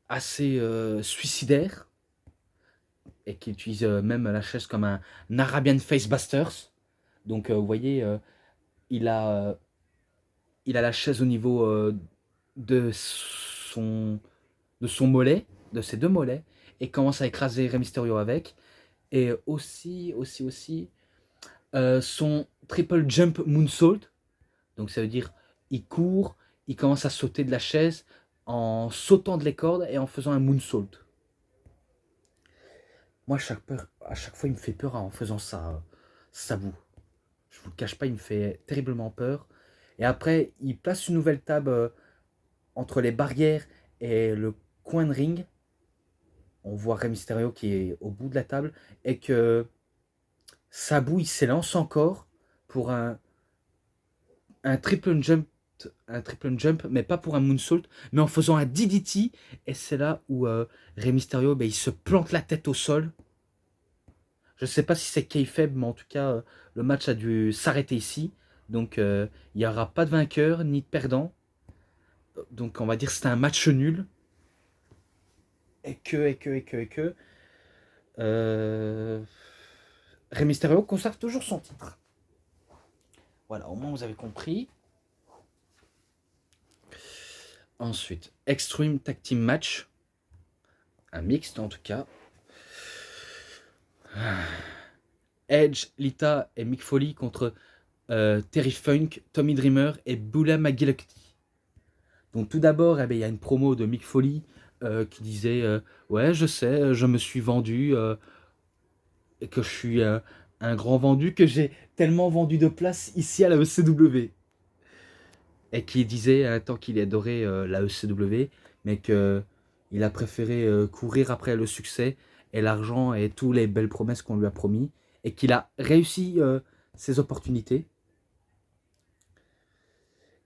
S1: assez suicidaires. Et qui utilise même la chaise comme un Arabian Facebusters. Donc vous voyez, il a la chaise au niveau de son mollet, de ses deux mollets, et commence à écraser Rey Mysterio avec. Et aussi, son triple jump moonsault. Donc ça veut dire, il court, il commence à sauter de la chaise en sautant de les cordes et en faisant un moonsault. Moi, à chaque fois, il me fait peur en faisant ça, Sabu. Je vous le cache pas, il me fait terriblement peur. Et après, il place une nouvelle table entre les barrières et le coin de ring. On voit Rey Mysterio qui est au bout de la table et que Sabu, il s'élance encore pour un triple jump, mais pas pour un moonsault, mais en faisant un DDT. Et c'est là où Rey Mysterio, ben, il se plante la tête au sol. Je ne sais pas si c'est kayfabe, mais en tout cas, le match a dû s'arrêter ici. Donc, il n'y aura pas de vainqueur ni de perdant. Donc, on va dire que c'était un match nul. Et que... Rey Mysterio conserve toujours son titre. Voilà, au moins vous avez compris. Ensuite, Extreme Tag Team Match. Un mixte en tout cas. Edge, Lita et Mick Foley contre Terry Funk, Tommy Dreamer et Beulah McGillicuddy. Donc tout d'abord, il y a une promo de Mick Foley qui disait ouais, je sais, je me suis vendu et que je suis un grand vendu, que j'ai tellement vendu de place ici à la ECW. Et qui disait tant qu'il adorait la ECW, mais qu'il a préféré courir après le succès et l'argent et toutes les belles promesses qu'on lui a promis, et qu'il a réussi ses opportunités.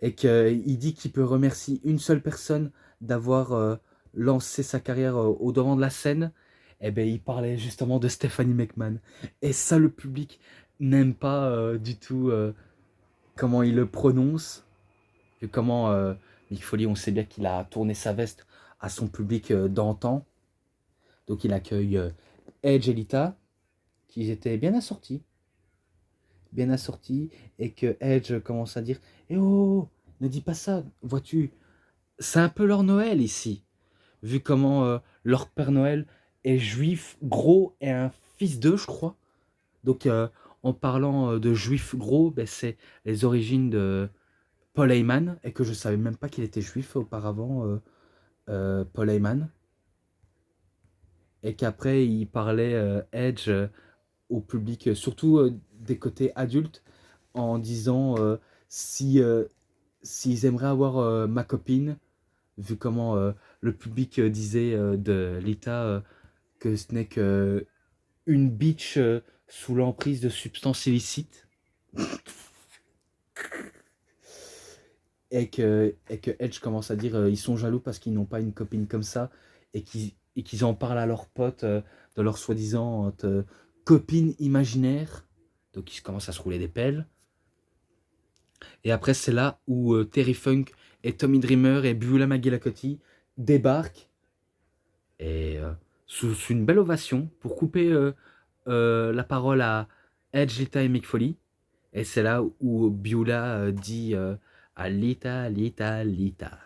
S1: Et qu'il dit qu'il peut remercier une seule personne d'avoir lancé sa carrière au devant de la scène. Et bien, il parlait justement de Stephanie McMahon. Et ça, le public n'aime pas du tout comment il le prononce. Et comment Mick Foley, on sait bien qu'il a tourné sa veste à son public d'antan. Donc il accueille Edge et Lita, qui étaient bien assortis, et que Edge commence à dire Eh oh, ne dis pas ça, vois-tu, c'est un peu leur Noël ici, vu comment leur Père Noël est juif gros et un fils d'eux, je crois. Donc en parlant de juif gros, ben, c'est les origines de Paul Heyman, et que je savais même pas qu'il était juif auparavant, Paul Heyman. Et qu'après il parlait Edge au public, surtout des côtés adultes, en disant si s'ils aimeraient avoir ma copine, vu comment le public disait de Lita que ce n'est que une bitch sous l'emprise de substances illicites, et que Edge commence à dire ils sont jaloux parce qu'ils n'ont pas une copine comme ça, et qu'ils en parlent à leurs potes de leur soi-disant copine imaginaire. Donc ils commencent à se rouler des pelles. Et après, c'est là où Terry Funk et Tommy Dreamer et Beulah McGillicuddy débarquent, et sous une belle ovation pour couper la parole à Edge, Lita et Mick Foley. Et c'est là où Beulah dit à Lita, Lita, Lita.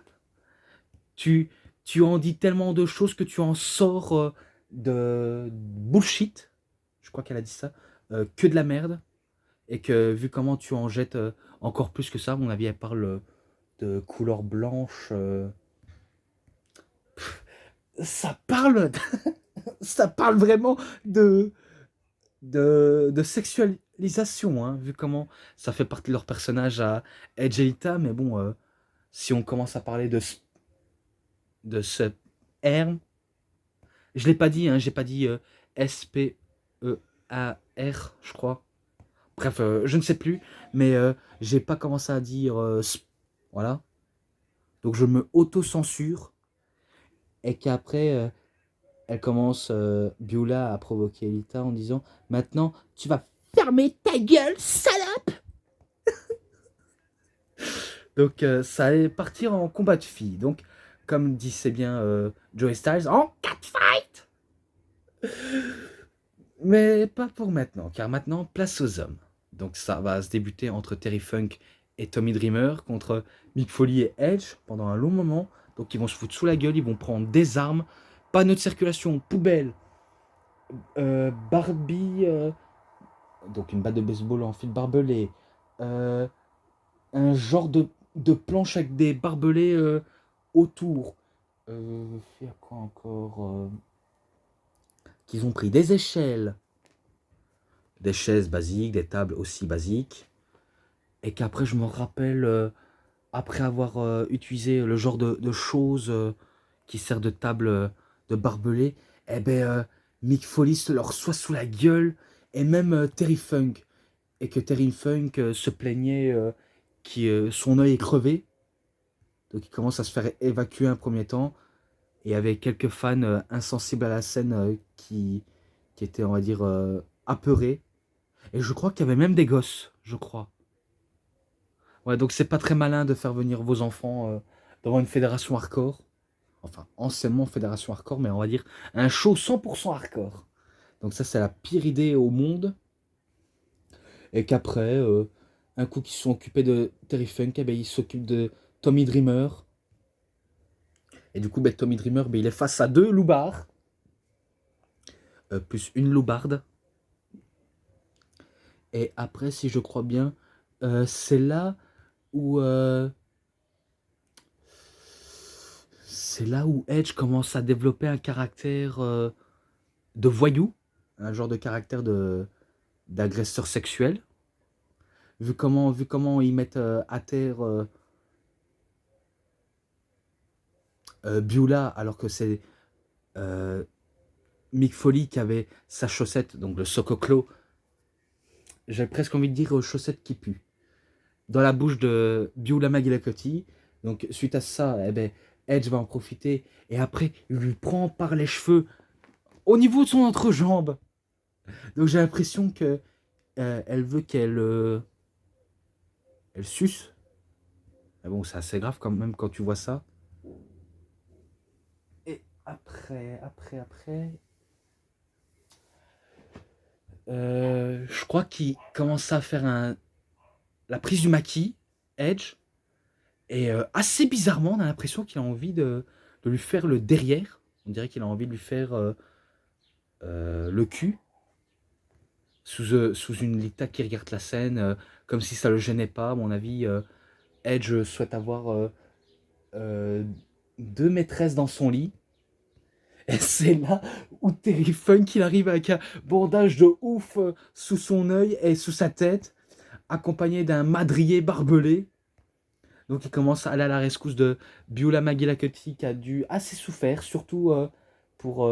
S1: Tu, tu en dis tellement de choses que tu en sors de bullshit. Je crois qu'elle a dit ça. Que de la merde. Et que vu comment tu en jettes encore plus que ça, à mon avis, elle parle de couleur blanche. Ça parle, ça parle vraiment de sexualisation, hein, vu comment ça fait partie de leur personnage à Edge et Lita. Mais bon, si on commence à parler de ce R, je l'ai pas dit, hein, j'ai pas dit S-P-E-A-R, je crois. Bref, je ne sais plus, mais j'ai pas commencé à dire voilà. Donc je me auto-censure, et qu'après, elle commence, Beulah, à provoquer Lita en disant maintenant, tu vas fermer ta gueule, salope. Donc ça allait partir en combat de filles. Donc, comme disait bien Joey Styles, en catfight. Mais pas pour maintenant, car maintenant, place aux hommes. Donc ça va se débuter entre Terry Funk et Tommy Dreamer contre Mick Foley et Edge pendant un long moment. Donc ils vont se foutre sous la gueule, ils vont prendre des armes, panneaux de circulation, poubelle, Barbie, donc une batte de baseball en fil barbelé, euh, un genre de planche avec des barbelés autour. Il y a quoi encore qu'ils ont pris des échelles, des chaises basiques, des tables aussi basiques. Et qu'après, je me rappelle, après avoir utilisé le genre de choses qui sert de table de barbelé, eh ben, Mick Foley se leur soit sous la gueule, et même Terry Funk. Et que Terry Funk se plaignait que son œil est crevé. Donc il commence à se faire évacuer un premier temps. Et avec quelques fans insensibles à la scène qui étaient, on va dire, apeurés. Et je crois qu'il y avait même des gosses, je crois. Ouais, donc c'est pas très malin de faire venir vos enfants devant une fédération hardcore. Enfin, anciennement fédération hardcore, mais on va dire un show 100% hardcore. Donc ça, c'est la pire idée au monde. Et qu'après, un coup qu'ils sont occupés de Terry Funk, eh ben, ils s'occupent de Tommy Dreamer. Et du coup, ben, Tommy Dreamer, ben, il est face à deux loupards, plus une louparde. Et après, si je crois bien, c'est là où Edge commence à développer un caractère de voyou, un genre de caractère d'agresseur sexuel. Vu comment ils mettent à terre Beulah, alors que c'est euh, Mick Foley qui avait sa chaussette, donc le Sococlo, j'ai presque envie de dire chaussettes qui puent, dans la bouche de Beulah McGillicuddy. Donc suite à ça, eh ben, Edge va en profiter, et après il lui prend par les cheveux au niveau de son entrejambe. Donc j'ai l'impression que elle veut elle suce. Mais bon, c'est assez grave quand même quand tu vois ça. après, je crois qu'il commence à faire la prise du maquis, Edge, et assez bizarrement, on a l'impression qu'il a envie de lui faire le derrière. On dirait qu'il a envie de lui faire le cul sous une Lita qui regarde la scène, comme si ça le gênait pas. À mon avis, Edge souhaite avoir euh, 2 maîtresses dans son lit. Et c'est là où Terry Funk il arrive avec un bandage de ouf sous son œil et sous sa tête, accompagné d'un madrier barbelé. Donc il commence à aller à la rescousse de Beulah McGillicuddy qui a dû assez souffert, surtout pour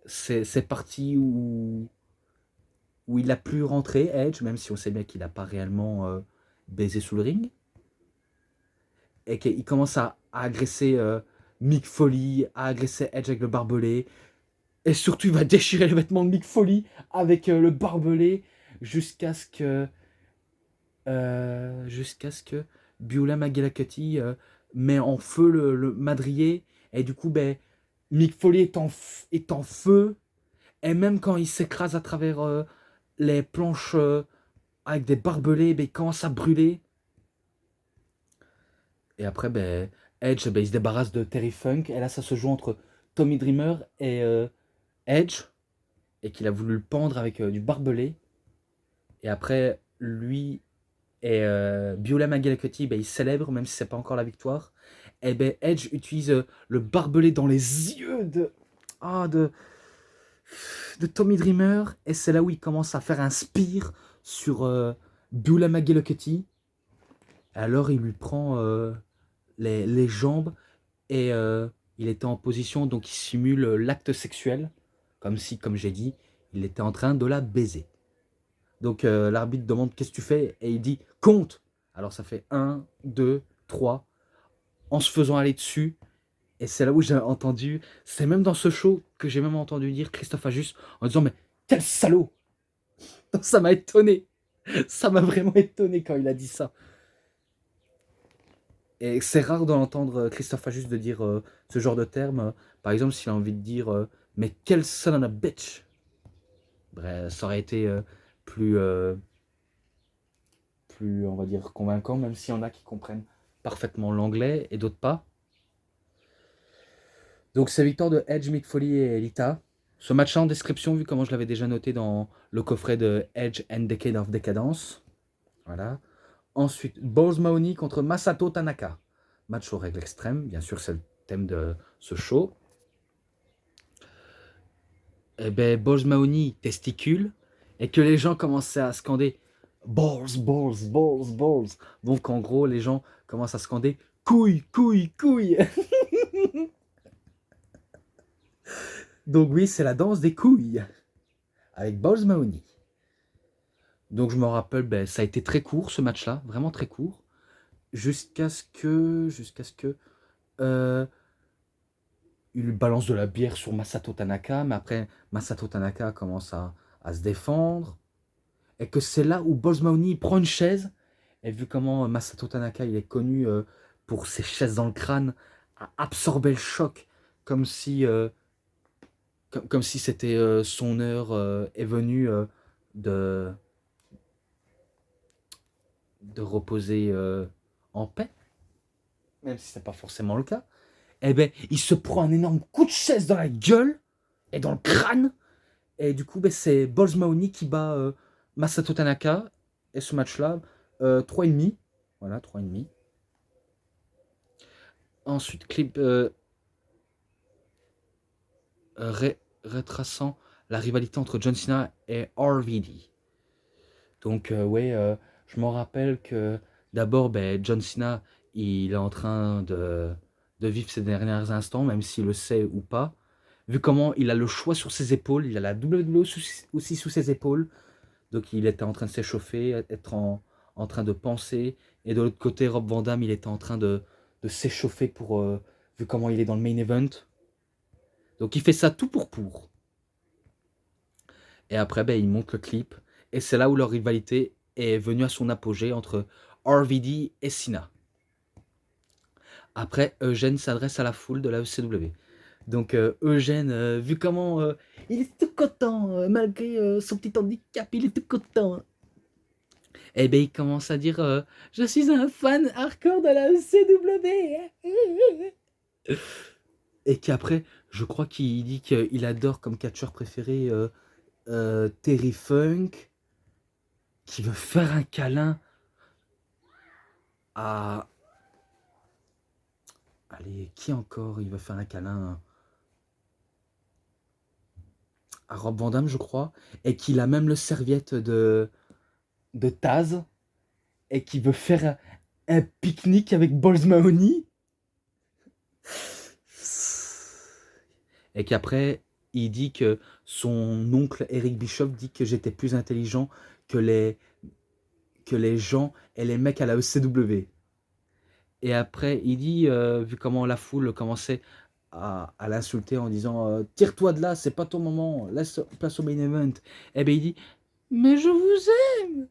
S1: ces parties où il a pu rentrer, Edge, même si on sait bien qu'il n'a pas réellement baisé sous le ring. Et qu'il commence à agresser Mick Foley, à agresser Edge avec le barbelé. Et surtout, il va déchirer les vêtements de Mick Foley avec le barbelé jusqu'à ce que Beulah McGillicuddy met en feu le madrier. Et du coup, ben, Mick Foley est en feu. Et même quand il s'écrase à travers les planches avec des barbelés, ben, il commence à brûler. Et après, ben, Edge, ben, il se débarrasse de Terry Funk. Et là, ça se joue entre Tommy Dreamer et Edge. Et qu'il a voulu le pendre avec du barbelé. Et après, lui et Beulah McGillicuddy, ben, ils célèbrent, même si c'est pas encore la victoire. Et ben, Edge utilise le barbelé dans les yeux de Tommy Dreamer. Et c'est là où il commence à faire un spear sur Beulah McGillicuddy. Alors il lui prend les jambes et il était en position, donc il simule l'acte sexuel, comme si, comme j'ai dit, il était en train de la baiser. Donc l'arbitre demande qu'est-ce que tu fais et il dit compte. Alors ça fait 1, 2, 3 en se faisant aller dessus. Et c'est là où j'ai entendu, c'est même dans ce show que j'ai même entendu dire Christophe Ajus en disant mais quel salaud. Donc, ça m'a étonné. Ça m'a vraiment étonné quand il a dit ça. Et c'est rare d'entendre Christophe Ajus de dire ce genre de terme. Par exemple, s'il a envie de dire mais quel son of a bitch. Bref, ça aurait été plus, on va dire, convaincant, même s'il y en a qui comprennent parfaitement l'anglais et d'autres pas. Donc c'est victoire de Edge, Mick Foley et Lita. Ce match-là en description, vu comment je l'avais déjà noté dans le coffret de Edge and Decade of Decadence. Voilà. Ensuite, Balls Mahoney contre Masato Tanaka. Match aux règles extrêmes, bien sûr, c'est le thème de ce show. Et ben, Balls Mahoney testicule et que les gens commençaient à scander Balls, balls, balls, balls. Donc en gros, les gens commencent à scander couilles, couilles, couilles. Donc oui, c'est la danse des couilles avec Balls Mahoney. Donc je me rappelle, ben, ça a été très court ce match-là, vraiment très court, jusqu'à ce que il lui balance de la bière sur Masato Tanaka, mais après Masato Tanaka commence à se défendre, et que c'est là où Balls Mahoney prend une chaise, et vu comment Masato Tanaka il est connu pour ses chaises dans le crâne, à absorber le choc comme si comme si c'était son heure est venue de reposer en paix, même si c'est pas forcément le cas. Eh ben, il se prend un énorme coup de chaise dans la gueule et dans le crâne. Et du coup, ben, c'est Balls Mahoney qui bat Masato Tanaka. Et ce match-là, 3,5. Voilà, 3,5. Ensuite, clip retraçant la rivalité entre John Cena et RVD. Donc, ouais, je me rappelle que d'abord, ben, John Cena, il est en train de vivre ses derniers instants, même s'il le sait ou pas. Vu comment il a le choix sur ses épaules, il a la WWE aussi sous ses épaules. Donc, il était en train de s'échauffer, être en train de penser. Et de l'autre côté, Rob Van Dam, il était en train de s'échauffer pour vu comment il est dans le main event. Donc, il fait ça tout pour. Et après, ben, il monte le clip. Et c'est là où leur rivalité est venue à son apogée entre RVD et Cena. Après, Eugène s'adresse à la foule de la ECW. Donc Eugène, vu comment il est tout content, malgré son petit handicap, il est tout content. Eh ben il commence à dire je suis un fan hardcore de la ECW. Et qu'après, je crois qu'il dit qu'il adore comme catcheur préféré Terry Funk, qui veut faire un câlin à. Allez, qui encore il veut faire un câlin à Rob Van Dam, je crois, et qu'il a même le serviette de Taz, et qui veut faire un pique-nique avec Balls Mahoney. Et qu'après, il dit que son oncle Eric Bischoff dit que j'étais plus intelligent que les gens et les mecs à la ECW. Et après, il dit, vu comment la foule commençait à l'insulter en disant tire-toi de là, c'est pas ton moment, laisse place au main event. Et bien il dit mais je vous aime.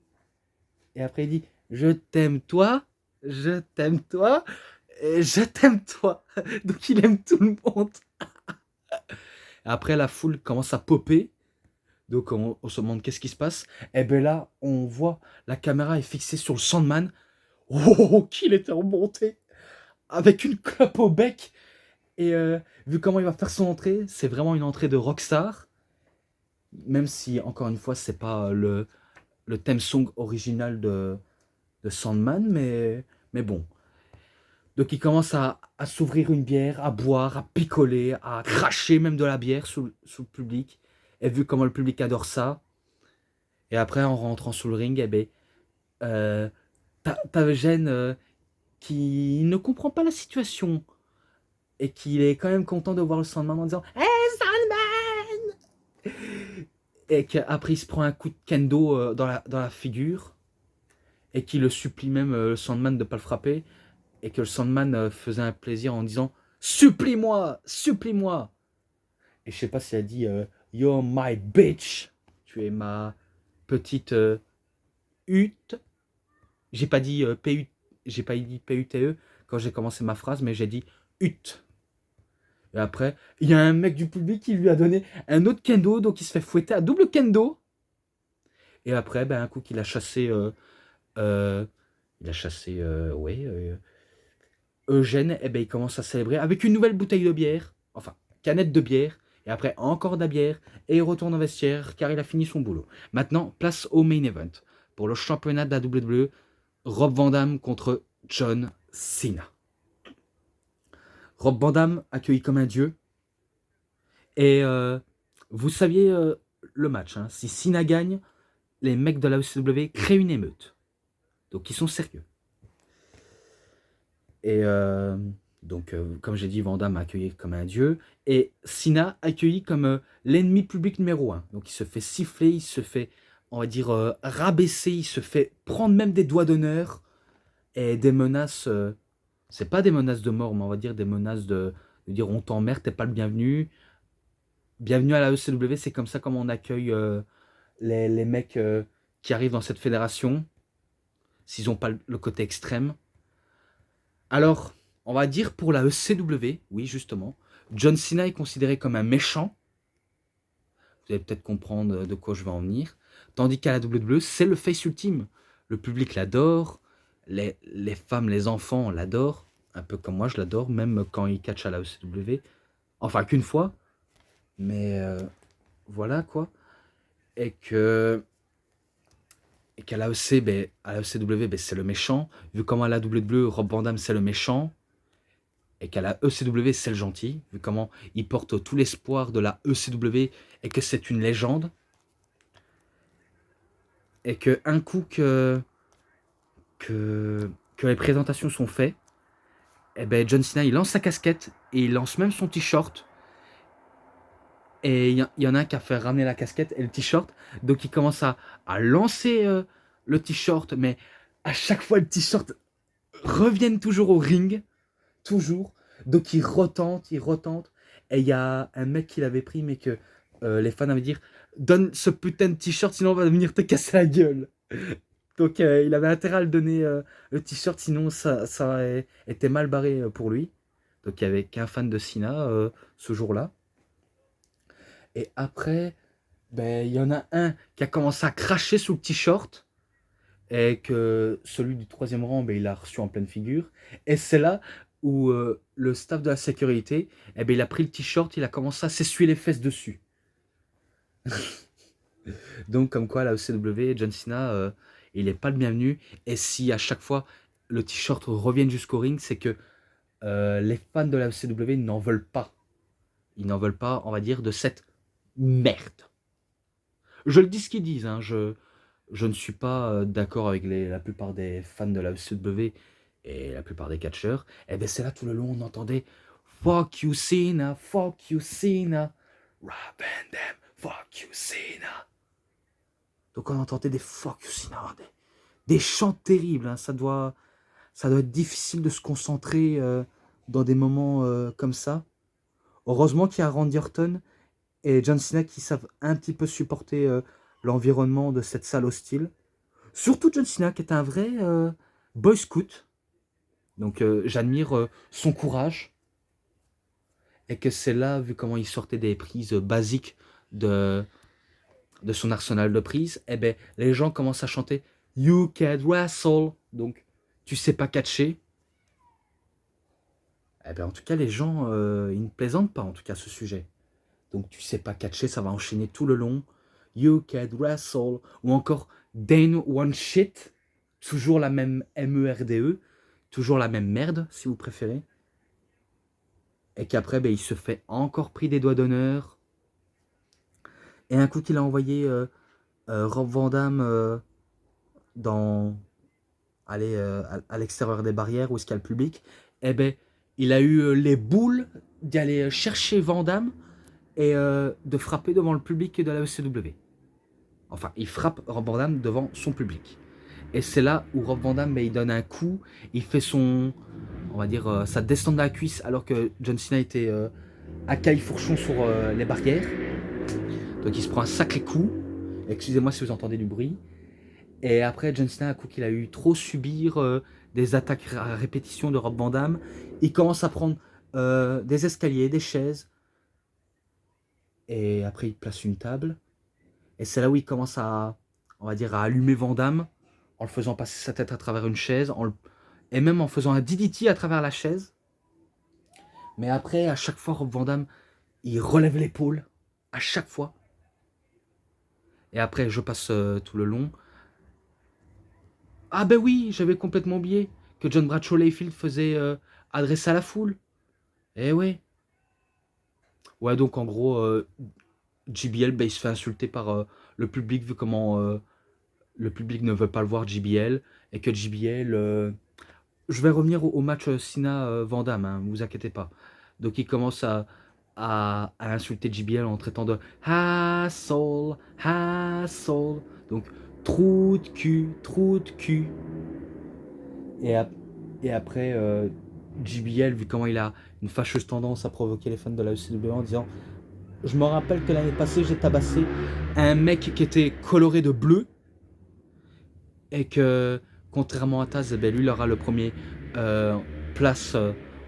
S1: Et après il dit je t'aime toi, je t'aime toi, et je t'aime toi. Donc il aime tout le monde. Après la foule commence à popper. Donc on se demande qu'est-ce qui se passe. Et bien là, on voit la caméra est fixée sur le Sandman. Oh, qu'il était remonté avec une clope au bec. Et vu comment il va faire son entrée, c'est vraiment une entrée de rockstar. Même si, encore une fois, c'est pas le theme song original de Sandman, mais bon. Donc il commence à s'ouvrir une bière, à boire, à picoler, à cracher même de la bière sous le public. Et vu comment le public adore ça, et après en rentrant sous le ring, eh ben, t'as Eugène qui ne comprend pas la situation et qui est quand même content de voir le Sandman en disant Hey Sandman! Et qu'après il se prend un coup de kendo dans la figure et qui le supplie même le Sandman de ne pas le frapper et que le Sandman faisait un plaisir en disant supplie-moi, supplie-moi. Et je sais pas si elle dit You're my bitch, tu es ma petite hutte. J'ai pas dit PU, j'ai pas dit PUTE quand j'ai commencé ma phrase, mais j'ai dit hutte. Et après, il y a un mec du public qui lui a donné un autre kendo, donc il se fait fouetter à double kendo. Et après, ben, un coup qu'il a chassé, ouais, Eugène, et ben, il commence à célébrer avec une nouvelle bouteille de bière, enfin, canette de bière, et après encore de la bière, et il retourne en vestiaire car il a fini son boulot. Maintenant, place au main event. Pour le championnat de la WWE, Rob Van Dam contre John Cena. Rob Van Dam accueilli comme un dieu. Et vous saviez le match. Hein, si Cena gagne, les mecs de la ECW créent une émeute. Donc ils sont sérieux. Et donc, comme j'ai dit, Van Damme accueilli comme un dieu. Et Cena accueilli comme l'ennemi public numéro 1. Donc il se fait siffler, il se fait, on va dire, rabaisser, il se fait prendre même des doigts d'honneur. Et des menaces, c'est pas des menaces de mort, mais on va dire des menaces de dire on t'emmerde, t'es pas le bienvenu. Bienvenue à la ECW, c'est comme ça comme on accueille les mecs qui arrivent dans cette fédération, s'ils n'ont pas le côté extrême. Alors, on va dire pour la ECW, oui justement, John Cena est considéré comme un méchant. Vous allez peut-être comprendre de quoi je vais en venir. Tandis qu'à la WWE, c'est le face ultime. Le public l'adore, les femmes, les enfants l'adorent, un peu comme moi je l'adore, même quand il catch à la ECW. Enfin qu'une fois, mais voilà quoi. Et qu'à l'AEC, à la ECW, c'est le méchant. Vu comment à la WWE, Rob Van Dam, c'est le méchant. Et qu'à la ECW, c'est le gentil. Vu comment il porte tout l'espoir de la ECW et que c'est une légende. Et que un coup que les présentations sont faites, et ben John Cena, il lance sa casquette et il lance même son t-shirt. Et il y en a un qui a fait ramener la casquette et le t-shirt. Donc il commence à lancer le t-shirt, mais à chaque fois le t-shirt reviennent toujours au ring. Toujours. Donc il retente. Et il y a un mec qui l'avait pris, mais que les fans avaient dit donne ce putain de t-shirt, sinon on va venir te casser la gueule. Donc il avait intérêt à le donner le t-shirt, sinon ça aurait été mal barré pour lui. Donc il n'y avait qu'un fan de Cena ce jour-là. Et après, ben, il y en a un qui a commencé à cracher sous le t-shirt et que celui du troisième rang, ben, il a reçu en pleine figure. Et c'est là où le staff de la sécurité, eh ben, il a pris le t-shirt, il a commencé à s'essuyer les fesses dessus. Donc comme quoi la ECW, John Cena, il n'est pas le bienvenu. Et si à chaque fois le t-shirt revienne jusqu'au ring, c'est que les fans de la ECW n'en veulent pas. Ils n'en veulent pas, on va dire, de cette merde. Je le dis ce qu'ils disent, hein, je ne suis pas d'accord avec la plupart des fans de la ECW et la plupart des catcheurs. Et bien c'est là tout le long on entendait Fuck you Cena, fuck you Cena, Rob Van Dam, fuck you Cena. Donc on entendait des fuck you Cena, des chants terribles, hein. Ça doit être difficile de se concentrer dans des moments comme ça. Heureusement qu'il y a Randy Orton et John Cena qui savent un petit peu supporter l'environnement de cette salle hostile. Surtout John Cena qui est un vrai boy scout. Donc j'admire son courage. Et que c'est là, vu comment il sortait des prises basiques de son arsenal de prises, eh ben, les gens commencent à chanter You can wrestle. Donc tu sais pas catcher. Eh ben, en tout cas, les gens, ils ne plaisantent pas en tout cas ce sujet. Donc tu sais pas catcher, ça va enchaîner tout le long. You can wrestle. Ou encore Dane One Shit. Toujours la même MERDE. Toujours la même merde, si vous préférez. Et qu'après, ben, il se fait encore pris des doigts d'honneur. Et un coup qu'il a envoyé Rob Van Dam dans, allez, à l'extérieur des barrières où est-ce qu'il y a le public, eh ben, il a eu les boules d'aller chercher Van Dam et de frapper devant le public de la ECW. Enfin, il frappe Rob Van Dam devant son public. Et c'est là où Rob Van Dam, ben, il donne un coup, il fait son, on va dire, sa descente de la cuisse alors que John Cena était à califourchon sur les barrières. Donc il se prend un sacré coup. Excusez-moi si vous entendez du bruit. Et après, John Cena, à coup qu'il a eu trop subir des attaques à répétition de Rob Van Dam, il commence à prendre des escaliers, des chaises. Et après, il place une table. Et c'est là où il commence à, on va dire, à allumer Van Dam en le faisant passer sa tête à travers une chaise, et même en faisant un DDT à travers la chaise. Mais après, à chaque fois, Rob Van Dam, il relève l'épaule. À chaque fois. Et après, je passe tout le long. Ah ben oui, j'avais complètement oublié que John Bradshaw Layfield faisait adresser à la foule. Eh ouais. Ouais, donc en gros, JBL, ben, il se fait insulter par le public vu comment le public ne veut pas le voir JBL. Et que JBL... je vais revenir au match Cena-Van Damme, hein, ne vous inquiétez pas. Donc il commence à insulter JBL en traitant de Hassle, Hassle. Donc trou de cul, trou de cul. Et, et après, JBL, vu comment il a une fâcheuse tendance à provoquer les fans de la ECW en disant je me rappelle que l'année passée, j'ai tabassé un mec qui était coloré de bleu. Et que, contrairement à Taz, ben, lui, il aura le premier place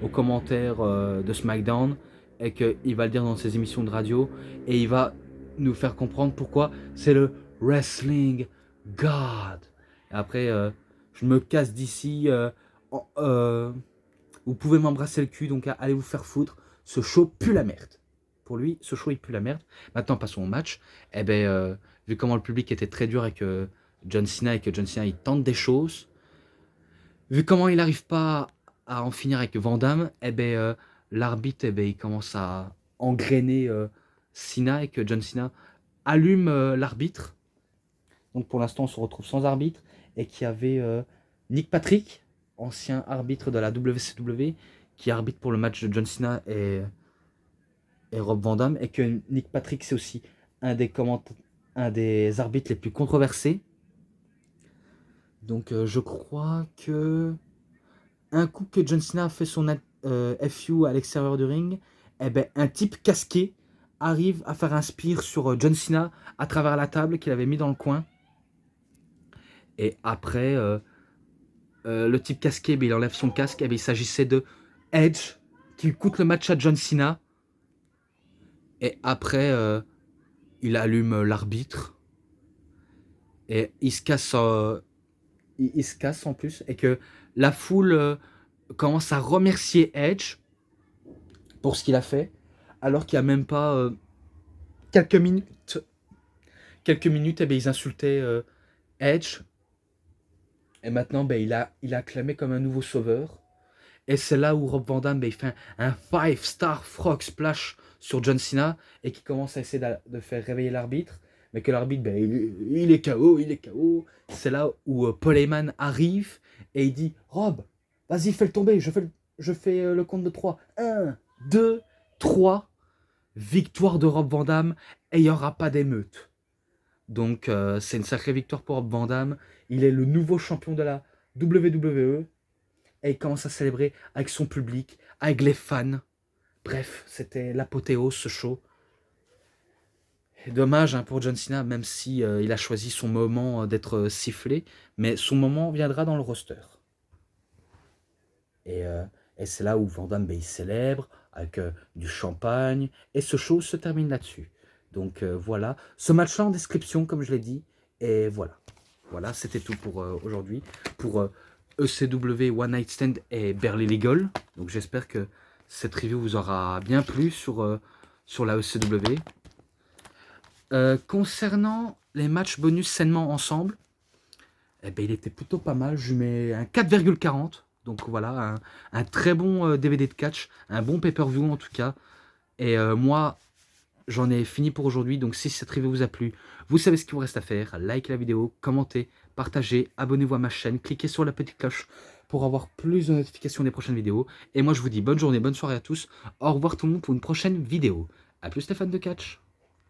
S1: aux commentaires de SmackDown. Et qu'il va le dire dans ses émissions de radio. Et il va nous faire comprendre pourquoi c'est le Wrestling God. Et après, je me casse d'ici. Vous pouvez m'embrasser le cul, donc allez vous faire foutre. Ce show pue la merde. Pour lui, ce show il pue la merde. Maintenant, passons au match. Eh ben, vu comment le public était très dur et que John Cena il tente des choses, vu comment il n'arrive pas à en finir avec Van Damme, eh ben, l'arbitre eh ben, il commence à engrainer Cena et que John Cena allume l'arbitre. Donc pour l'instant, on se retrouve sans arbitre et qu'il y avait Nick Patrick, ancien arbitre de la WCW, qui arbitre pour le match de John Cena et Rob Van Dam, et que Nick Patrick, c'est aussi un des arbitres les plus controversés. Donc je crois que un coup que John Cena a fait son FU à l'extérieur du ring, eh ben, un type casqué arrive à faire un spear sur John Cena à travers la table qu'il avait mis dans le coin. Et après, le type casqué, ben, il enlève son casque. Et ben, il s'agissait de Edge qui coûte le match à John Cena. Et après, il allume l'arbitre. Et il se casse, il se casse en plus. Et que la foule commence à remercier Edge pour ce qu'il a fait. Alors qu'il n'y a même pas quelques minutes, eh bien, ils insultaient Edge. Et maintenant, ben, il a acclamé comme un nouveau sauveur. Et c'est là où Rob Van Dam, ben, il fait un 5-star frog splash sur John Cena et qui commence à essayer de faire réveiller l'arbitre. Mais que l'arbitre, ben, il est KO, il est KO. C'est là où Paul Heyman arrive et il dit Rob, vas-y, fais le tomber, je fais le compte de 3. 1, 2, 3. Victoire de Rob Van Dam et il n'y aura pas d'émeute. Donc c'est une sacrée victoire pour Rob Van Dam. Il est le nouveau champion de la WWE. Et il commence à célébrer avec son public, avec les fans. Bref, c'était l'apothéose, ce show. Et dommage pour John Cena, même si il a choisi son moment d'être sifflé. Mais son moment viendra dans le roster. Et c'est là où Van Damme, ben, il célèbre avec du champagne. Et ce show se termine là-dessus. Donc voilà. Ce match-là en description, comme je l'ai dit. Et voilà. Voilà, c'était tout pour aujourd'hui. Pour ECW One Night Stand et Barely Legal. Donc j'espère que cette review vous aura bien plu sur la ECW. Concernant les matchs bonus sainement ensemble, eh ben, il était plutôt pas mal. Je mets un 4,40. Donc voilà, un très bon DVD de catch, un bon pay-per-view en tout cas. Et moi, j'en ai fini pour aujourd'hui. Donc si cette review vous a plu, vous savez ce qu'il vous reste à faire. Likez la vidéo, commentez, partagez, abonnez-vous à ma chaîne, cliquez sur la petite cloche pour avoir plus de notifications des prochaines vidéos. Et moi je vous dis bonne journée, bonne soirée à tous. Au revoir tout le monde pour une prochaine vidéo. A plus les fans de catch.